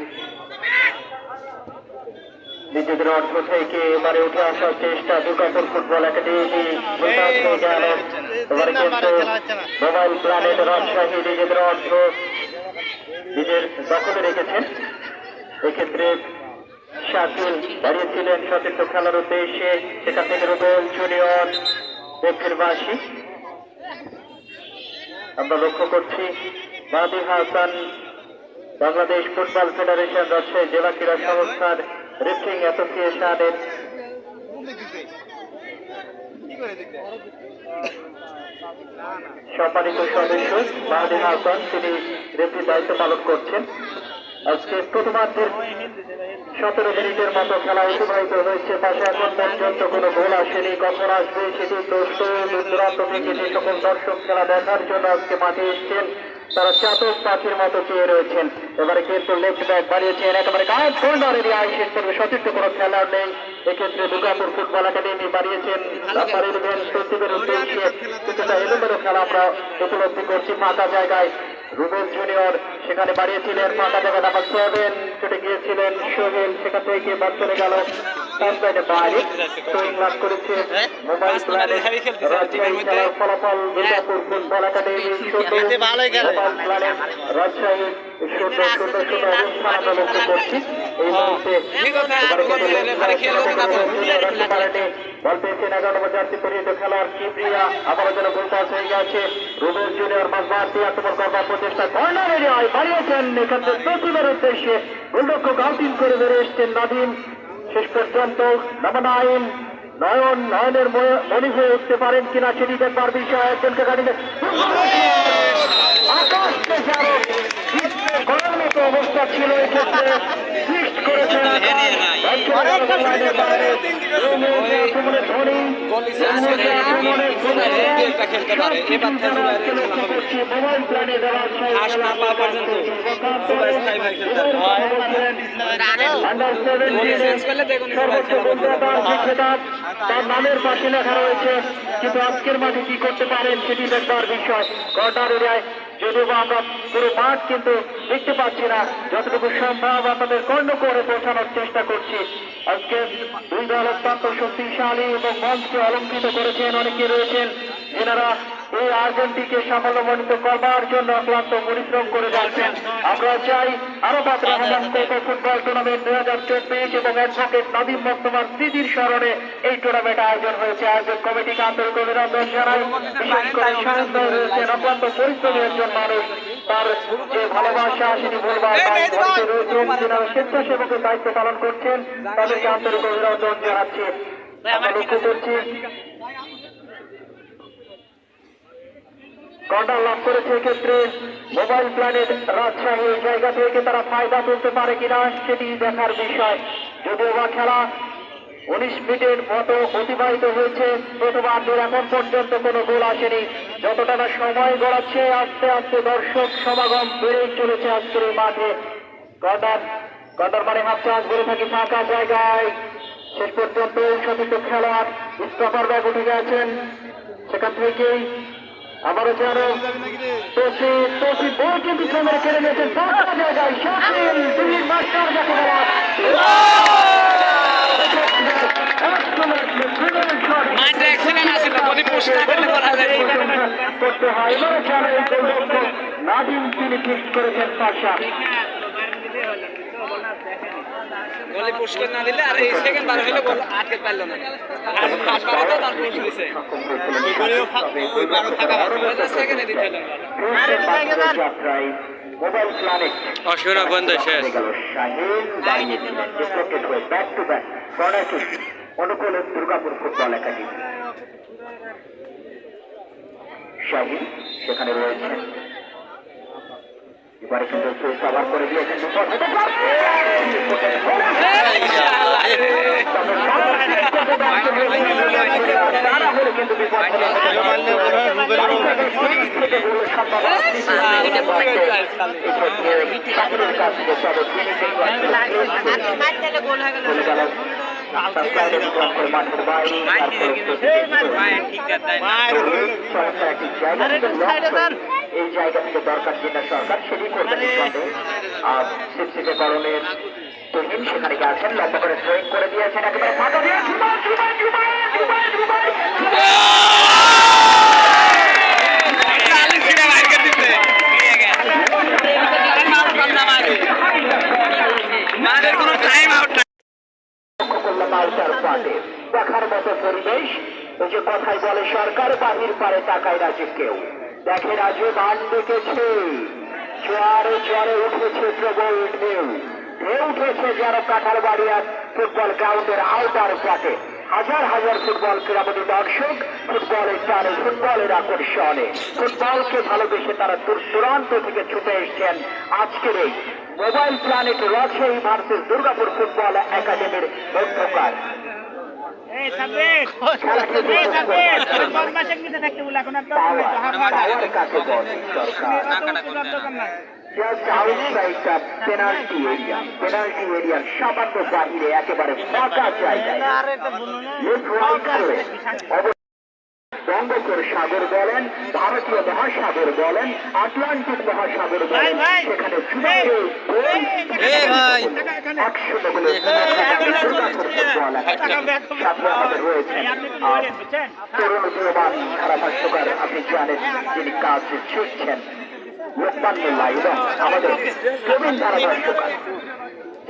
নিজেদের অর্থ থেকে এবারে উঠে আসার চেষ্টা Durgapur football academy. Mobile planet Rajshahi নিজেদের অর্থ নিজের দখলে রেখেছেন। এক্ষেত্রে শাকিল দাঁড়িয়েছিলেন সতীর্থ খেলার উদ্দেশ্যে, সেখান থেকে রুবেল জুনিয়র দক্ষিণবাসী। আমরা লক্ষ্য করছি মাহাদি হাসান বাংলাদেশ ফুটবল ফেডারেশন রাজশাহী জেলা ক্রীড়া সংস্থার রেফারিং অ্যাসোসিয়েশনের সম্মানিত সদস্য মাহাদি হাসান, তিনি রেফারির দায়িত্ব পালন করছেন। আজকে প্রথমার্ধের 17 মিনিটের মতো খেলা অতিবাহিত হয়েছে। পাশে এখন পর্যন্ত কোনো গোল আসেনি। কখন আসবে সেটি প্রশ্ন। দূর দূরান্ত থেকে যে সকল দর্শক খেলা দেখার জন্য আজকে মাঠে এসছেন তারা চাতক পাখির মতো চেয়ে রয়েছেন। এবারে কিন্তু লেফট ব্যাক বাড়িয়েছেন একেবারে কাজ কর্নার এরিয়া শেষ করবে। সতীর্থ কোনো খেলার নেই এক্ষেত্রে। দুর্গাপুর ফুটবল একাডেমি বাড়িয়েছেন লাম্বারের ইভেন্ট প্রতিবের উদ্দেশ্যে কিছুটা এলোমেলো খেলা আমরা উপলব্ধি করছি। ফাঁকা জায়গায় রুবেল জুনিয়র সেখানে বাড়িয়েছিলেন। ফাঁকা জায়গা নাম্বার 7 ছুটে গিয়েছিলেন সোহেল, সেখান থেকে বাদ চলে গেল বাইরে সুইং লাভ করেছে মোবাইল প্ল্যানে। রাজশাহী খেলার ফলাফল দুর্গাপুর ফুটবল একাডেমি 0 মোবাইল প্ল্যানে রাজশাহী 0-0 অবস্থান আমরা লক্ষ্য করছি এই মুহূর্তে। বল পেয়েছেন 11 নম্বর জার্সি পরিহিত খেলার কিবরিয়া, আবারও যেন গোল পাস হয়ে গেছে। রুবেল জুনিয়র মাঝমাঠ দিয়ে আক্রমণ করবার প্রচেষ্টা, কর্নার এরিয়ায় বাড়িয়েছেন এক্ষেত্রে প্রতিবার উদ্দেশ্যে গোলরক্ষক আউটিং করে বেরিয়ে এসছেন নাদিম। শেষ পর্যন্ত নয়নের মনি হয়ে উঠতে পারেন কিনা সেটি দেখবার বিষয়। একজনকে গাড়িতে আকাশকে করার মতো অবস্থা ছিল এক্ষেত্রে সুইচ করেছেন মোবাইল প্ল্যানে তার নামের পাশে লেখা রয়েছে, কিন্তু আজকের মাঠে কি করতে পারেন সেটি দেখবার বিষয়। কর্নার এরিয়ায় যদিও বা আমরা পুরো মাঠ কিন্তু দেখতে পাচ্ছি না, যতটুকু সম্ভব আপনাদের কর্ণ করে পৌঁছানোর চেষ্টা করছি। আজকে দুই দল অত্যন্ত শক্তিশালী এবং মঞ্চকে অলঙ্কৃত করেছেন। অনেকে রয়েছেন যেনারা এই আয়োজনটিকে সাফল্যমণ্ডিত করবার জন্য অক্লান্ত পরিশ্রম করে যাচ্ছেন। আমরা চাই Arafat Rahman Copa football tournament 2024 এবং অ্যাডভোকেট নাদিম মোস্তফার স্মৃতির স্মরণে এই টুর্নামেন্ট আয়োজন হয়েছে। আয়োজক কমিটিকে আন্তরিক অভিনন্দন জানাই। বিশেষ করে সাহায্য রয়েছেন অক্লান্ত পরিশ্রমী একজন মানুষ, তার যে ভালোবাসা সেটি বলবার রয়েছেন যিনি স্বেচ্ছাসেবকের দায়িত্ব পালন করছেন, তাদেরকে আন্তরিক অভিনন্দন জানাচ্ছি। আমরা লক্ষ্য করছি কর্নার লাভ করেছে এক্ষেত্রে মোবাইল প্ল্যানেট রাজশাহী। এই জায়গা থেকে তারা ফায়দা তুলতে পারে কিনা সেটি দেখার বিষয়। যদিও বা খেলা 19 মিনিটের মতো অতিবাহিত হয়েছে প্রথমার্ধের, এখন পর্যন্ত কোনো গোল আসেনি। যতটা না সময় গড়াচ্ছে আস্তে আস্তে দর্শক সমাগম বেড়েই চলেছে আজকের এই মাঠে। কর্নার মানে হাফ চান্স বলে থাকি ফাঁকা জায়গায়। শেষ পর্যন্ত সতীর্থ খেলোয়াড় স্টপার ব্যাগ উঠে গেছেন, সেখান থেকেই আবারও যেন তোষি বল কিন্তু ক্যামেরা কেড়ে নিয়েছেন ফাঁকা জায়গায়। শাকিল দিল্লির মাস্টার যাকে বলা করতে হয়। এবারে খেলা এই গোলরক্ষক নাদিম তিনি ফিক্সড করেছেন পাশা। গোলে পুষ্কার না দিলে আর এই সেকেন্ড বার হইলে গোল আটকে পারলো না। আর ফার্স্ট বারে তো তার পুশ দিছে। ওই বারো থাকা হচ্ছে সেকেন্ডে দিতে হলো। মোবাইল প্ল্যানেট অসুরা বন্ধ শেষ। Back to back corner kick অনুকূলে দুর্গাপুর ফুটবল একাডেমি। শাহিন সেখানে রয়েছেন, এবারে কিন্তু কভার করে দিয়েছেন। এই জায়গা থেকে দরকার যেটা সরকার সেটি করবে। করণের তহিম সেখানে গেছেন, লম্বা করে থ্রোয়িং করে দিয়েছেন একেবারে ফাঁকা দিয়ে দেখার মতো পরিবেশ। ওই যে কথাই বলে সরকার বাহির পারে তাকায় রাজে কেউ। দেখে রাজে বান ডেকেছে, জোয়ারে জোয়ারে উঠেছে প্রবল ঢেউ। ঢেউ উঠেছে যেন কাঁঠালবাড়িয়ার ফুটবল গ্রাউন্ডের আউটার প্লাটে। হাজার হাজার ফুটবল ক্রীড়াপতি দর্শক ফুটবলের টানে, ফুটবলের আকর্ষণে, ফুটবলকে ভালোবেসে তারা দূর দূরান্ত থেকে ছুটে এসছেন আজকের এই mobile planet Rajshahi versus Durgapur football একাডেমির মধ্যকার পাওয়ার কাছে বল সরকার just outside the penalty area সামান্য বাহিরে একেবারে ফাঁকা জায়গায় লেফট রাইট করে বঙ্গোপসাগর সাগর বলেন, ভারতীয় মহাসাগর বলেন, আটলান্টিক মহাসাগর বলেন, সেখানে আপনি জানেন যিনি কাজ ছুটছেন লোকমান্যুল্লাহ এবং আমাদের প্রবীণ ধারাভাষ্যকার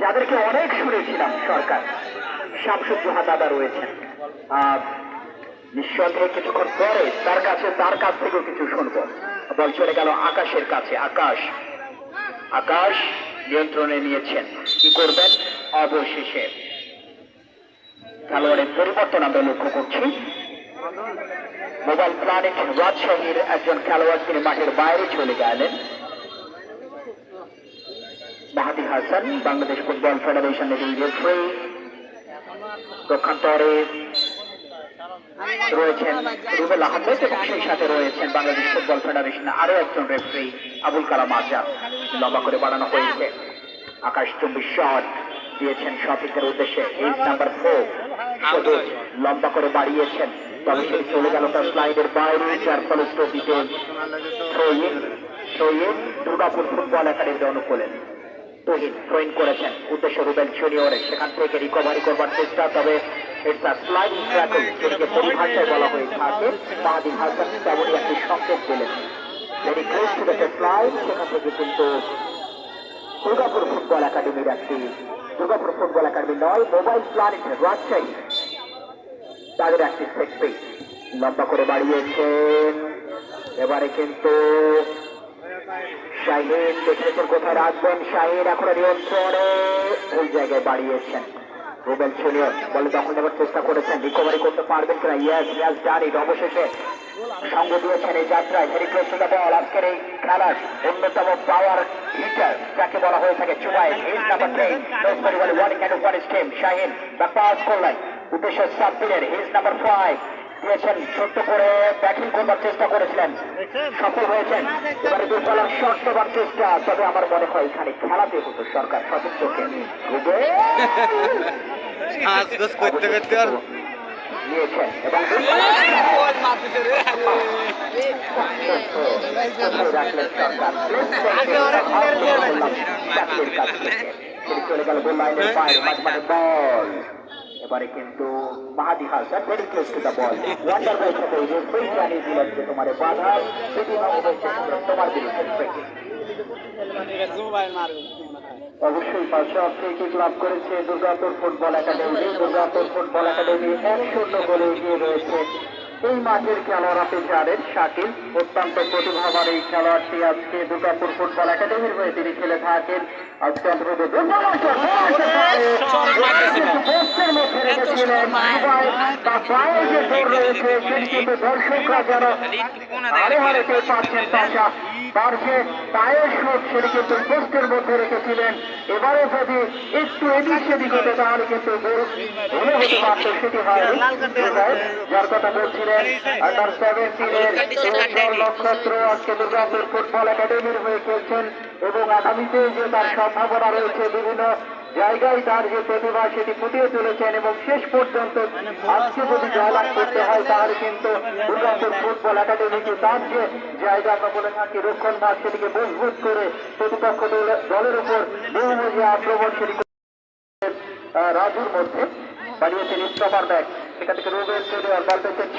যাদেরকে অনেক শুনেছিলাম সরকার শামসুজ্জোহা দাদা রয়েছেন। নিঃসন্দেহে কিছুক্ষণ পরে তার কাছ থেকেও কিছু শুনবো। বল চলে গেল আকাশের কাছে। আকাশ নিয়ন্ত্রণে নিয়েছেন, কি করবেন? অবশেষে খেলোয়াড়ের পরিবর্তন আমরা লক্ষ্য করছি। মোবাইল প্ল্যানেট রাজশাহীর একজন খেলোয়াড় তিনি মাঠের বাইরে চলে গেলেন। মাহাদি হাসান বাংলাদেশ ফুটবল ফেডারেশনের রেফারি, পক্ষান্তরে রয়েছেন রুবেল আহমেদ এবং সেই সাথে রয়েছেন বাংলাদেশ ফুটবল ফেডারেশনের আরো একজন রেফারি আবুল কালাম আজাদ। লম্বা করে বাড়ানো হয়েছে। আকাশ 24 শট দিয়েছেন সঠিকের উদ্দেশ্যে। এজ নাম্বার 4 শুধু লম্বা করে বাড়িয়েছেন, তবে সেটি চলে গেল তার স্লাইডের বাইরে, যার ফলশ্রুতিতে থ্রো ইন দুর্গাপুর ফুটবল একাডেমির অনুকূলে। তহিন থ্রোইন করেছেন উদ্দেশ্য রুবেল জুনিয়রের, সেখান থেকে রিকভারি করবার চেষ্টা, তবে স্লাইডিং ট্র্যাকল যেটিকে পরিভাষায় বলা হয়ে থাকে। মাহাদি হাসান তেমনই একটি সংকেত দিলেন, very close to the slide. সেখান থেকে কিন্তু দুর্গাপুর ফুটবল একাডেমি নয়, মোবাইল প্ল্যানেট রাজশাহী তাদের একটি সেক্টে লম্বা করে বাড়িয়েছেন। এবারে কিন্তু শাহিন দেখেছেন কোথায় রাখবেন। শাহিন এখন নিয়ন্ত্রণে ওই জায়গায় বাড়িয়েছেন। রুবেল জুনিয়র বলে দখল নেবার চেষ্টা করেছেন, রিকভারি করতে পারবেন কিনা? ইয়াস ডান ইট। অবশেষে সঙ্গ দিয়েছেন এই যাত্রায়। ভেরি ক্লোজ টু দ্য বল। আজকের এই খেলার অন্যতম পাওয়ার হিটার যাকে বলা হয়ে থাকে চুবাই, his number 10 very well warning and one stem. Shahin back pass করলেন উদ্দেশ্য সাব্বিরের, হিজ নাম্বার 5 দিয়েছেন, ছোট্ট করে ব্যাটিং করবার চেষ্টা করেছিলেন, সফল হয়েছেন। এবারে দুর্বলার শট দেবার চেষ্টা, তবে আমার মনে হয় এখানে খেলাতে হতো সরকার সঠিক চোখে নিয়েছেন এবং রাখলেন সরকার চলে গেল গোল লাইনের বাইরে, মাঝমাঠে বল। এবারে কিন্তু Mahadi Hasan very close to the ball. Wonder ball সাথে রেফারি জানিয়ে দিলেন যে তোমার বাধা সেটি তোমার বিরুদ্ধে। অবশ্যই পাশে ফ্রি-কিক লাভ করেছে Durgapur football academy. Durgapur football academy 1-0 গোলে এগিয়ে রয়েছে। এই মাঠের খেলোয়াড় আপনি জানেন শাকিল, অত্যন্ত প্রতিভাবান এই খেলোয়াড়টি আজকে দুর্গাপুর ফুটবল একাডেমির হয়ে তিনি খেলে থাকেন। আজকে দর্শকরা যেন হারে হারে পেয়ে পাচ্ছেন তাজা তার যে পায়ের শোধ সেটি কিন্তু পোস্টের মধ্যে রেখেছিলেন। এবারে যদি একটু এদিক সেদিক হতে তাহলে কিন্তু মনে হতে পারত, সেটি হয়নি। যার কথা বলছিলেন আন্ডার 17 নক্ষত্র আজকে দুর্গাপুর ফুটবল একাডেমির হয়ে খেলছেন এবং আগামীতে যে তার সম্ভাবনা রয়েছে বিভিন্ন জায়গায় তার যে প্রতিভা সেটি ফুটিয়ে তুলেছেন এবং শেষ পর্যন্ত আজকে যদি জয়লাভ করতে হয় তাহলে কিন্তু দুর্গাপুর ফুটবল একাডেমিকে তার যে জায়গা আমরা বলে থাকি রক্ষণ ভাগ সেটিকে মজবুত করে প্রতিপক্ষ দলের উপর বহুমুখী আক্রমণ সেটি রাজুর মধ্যে বাড়িয়েছেন স্টপার ব্যাক। সেখান থেকে রুবেল জুনিয়র বল পেয়েছেন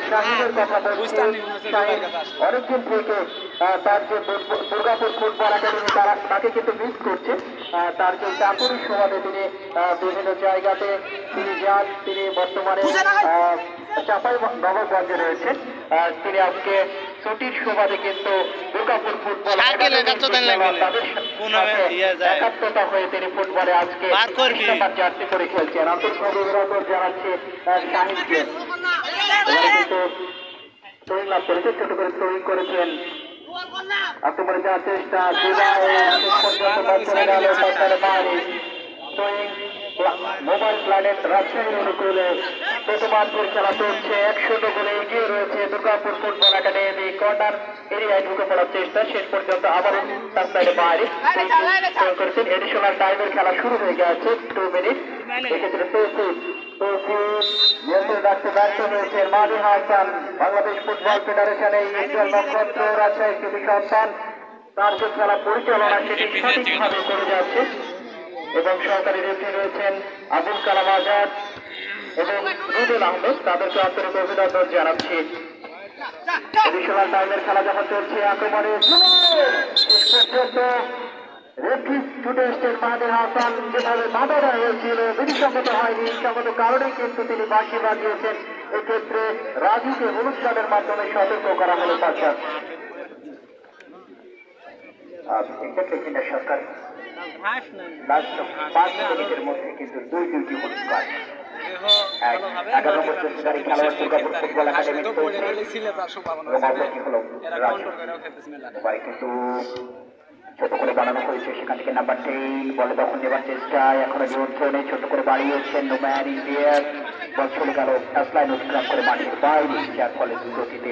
শাহিনের কথা বলছেন। শাহিন অনেকদিন থেকে তার যে দুর্গাপুর ফুটবল একাডেমি তাকে কিন্তু মিস করছে। তার যে চাকুরি সুবাদে তিনি বিভিন্ন জায়গাতে তিনি যান, তিনি বর্তমানে চাপাই নবাবগঞ্জে রয়েছেন। তিনি আজকে ছুটির সুবাদে কিন্তু দুর্গাপুর ফুটবল একাত্মতা হয়ে তিনি ফুটবলে আজকে জার্সি করে খেলছেন। আন্তরিকভাবে অভিনন্দন জানাচ্ছি শাহিনকে। কিন্তু থ্রোয়িং লাভ করেছে, ছোট করে থ্রোয়িং করেছেন আক্রমণে যাওয়ার চেষ্টা চলে গেল সরকারের বাইরে। মোবাইল প্ল্যানেট রাজশাহী অনুকূলে প্রথমার্ধের খেলা চলছে। 1-0 গোলে এগিয়ে রয়েছে দুর্গাপুর ফুটবল একাডেমি। কর্নার এরিয়ায় ঢুকে পড়ার চেষ্টা, শেষ পর্যন্ত আবার তার সাইডে বাইরে করেছেন। এডিশনাল টাইমের খেলা শুরু হয়ে গেছে 2 মিনিট। এক্ষেত্রে রাখতে ব্যর্থ হয়েছে মাদি হাসান। বাংলাদেশ ফুটবল ফেডারেশনের ইন্ডিয়ান নক্ষত্র রাজশাহী কৃতি সন্তান, তার যে খেলা পরিচালনা সেটি সঠিকভাবে করে যাচ্ছে এবং সহকারী রেফারি রয়েছেন আবুল কালাম আজাদ এবং রুবেল আহমেদ, তাদেরকে আন্তরিক অভিনন্দন জানাচ্ছি। এডিশনাল টাইমের খেলা যখন চলছে, আক্রমণে শেষ পর্যন্ত রেফারি ছুটে এসছেন মাহাদি হাসান। যেভাবে বাধা দেওয়া হয়েছিল বিধিসম্মত হয়নি, সঙ্গত কারণে কিন্তু তিনি বাঁশি বাজিয়েছেন। এক্ষেত্রে রাজুকে হলুদ কার্ডের মাধ্যমে সতর্ক করা হলো। পাঁচজন সরকার লাস্ট 5 মিনিটের মধ্যে কিন্তু 2 হলুদ কার্ড। 11 নম্বর চেষ্টাকারী খেলোয়াড় দুর্গাপুর ফুটবল একাডেমি কিন্তু ছোট করে বানানো হয়েছে। সেখান থেকে নাম্বার 10 বলে তখন নেবার চেষ্টায়, এখনো নিয়ন্ত্রণে ছোট করে বাড়িয়েছেন নোম্যান ইন্ডিয়ার। বল চলে গেল টাচলাইন অতিক্রম করে মাঠের বাইরে, যার ফলে দ্রুতগতিতে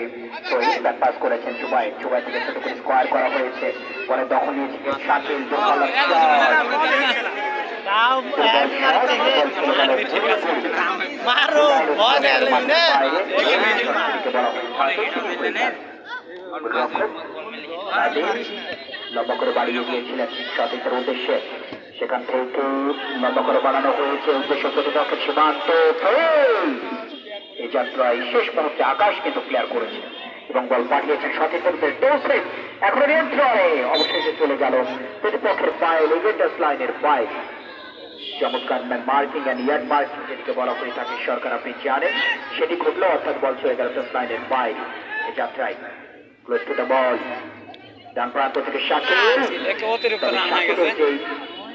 ব্যাক পাস করেছেন চুবাই। চুবাই থেকে ছোট করে স্কোয়ার করা হয়েছে। পরে দখল নিয়েছিলেন শাকিল। লম্বা করে বাড়িয়ে দিয়েছিলেন সতীর্থের উদ্দেশ্যে, সেখান থেকে লম্বা করে বাড়ানো হয়েছে উদ্দেশ্য প্রতিপক্ষের সীমান্ত। এই যাত্রায় শেষ মুহূর্তে আকাশ কিন্তু ক্লিয়ার করেছে এবং বল পাঠিয়েছেন সতীর্থদের ডোসে। এখন নিয়ন্ত্রণে অবশেষে চলে গেল প্রতিপক্ষের পায়ে, লিগেন্ডাস লাইনের পায়ে। চমৎকার মার্কিং অ্যান্ড ইয়ার্ড মার্কিং যেটিকে বলা হয়ে থাকে সরকার, আপনি জানেন, সেটি ঘটলো, অর্থাৎ বল চলে গেল টাচ লাইনের বাইরে। এই যাত্রায় ক্লোজ টু দ্য বল, ডান প্রান্ত থেকে শাকিল।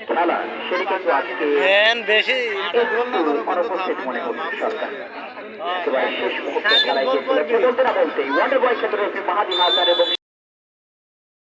খেলা সেটি কিন্তু আজকে বেশি অনুপস্থিত মনে হচ্ছে সরকার। একেবারে শেষ মুহূর্তে খেলায় বলতে না বলতেই ওয়ান্ডার বয় ক্ষেত্রে মাহাদি হাসান এবং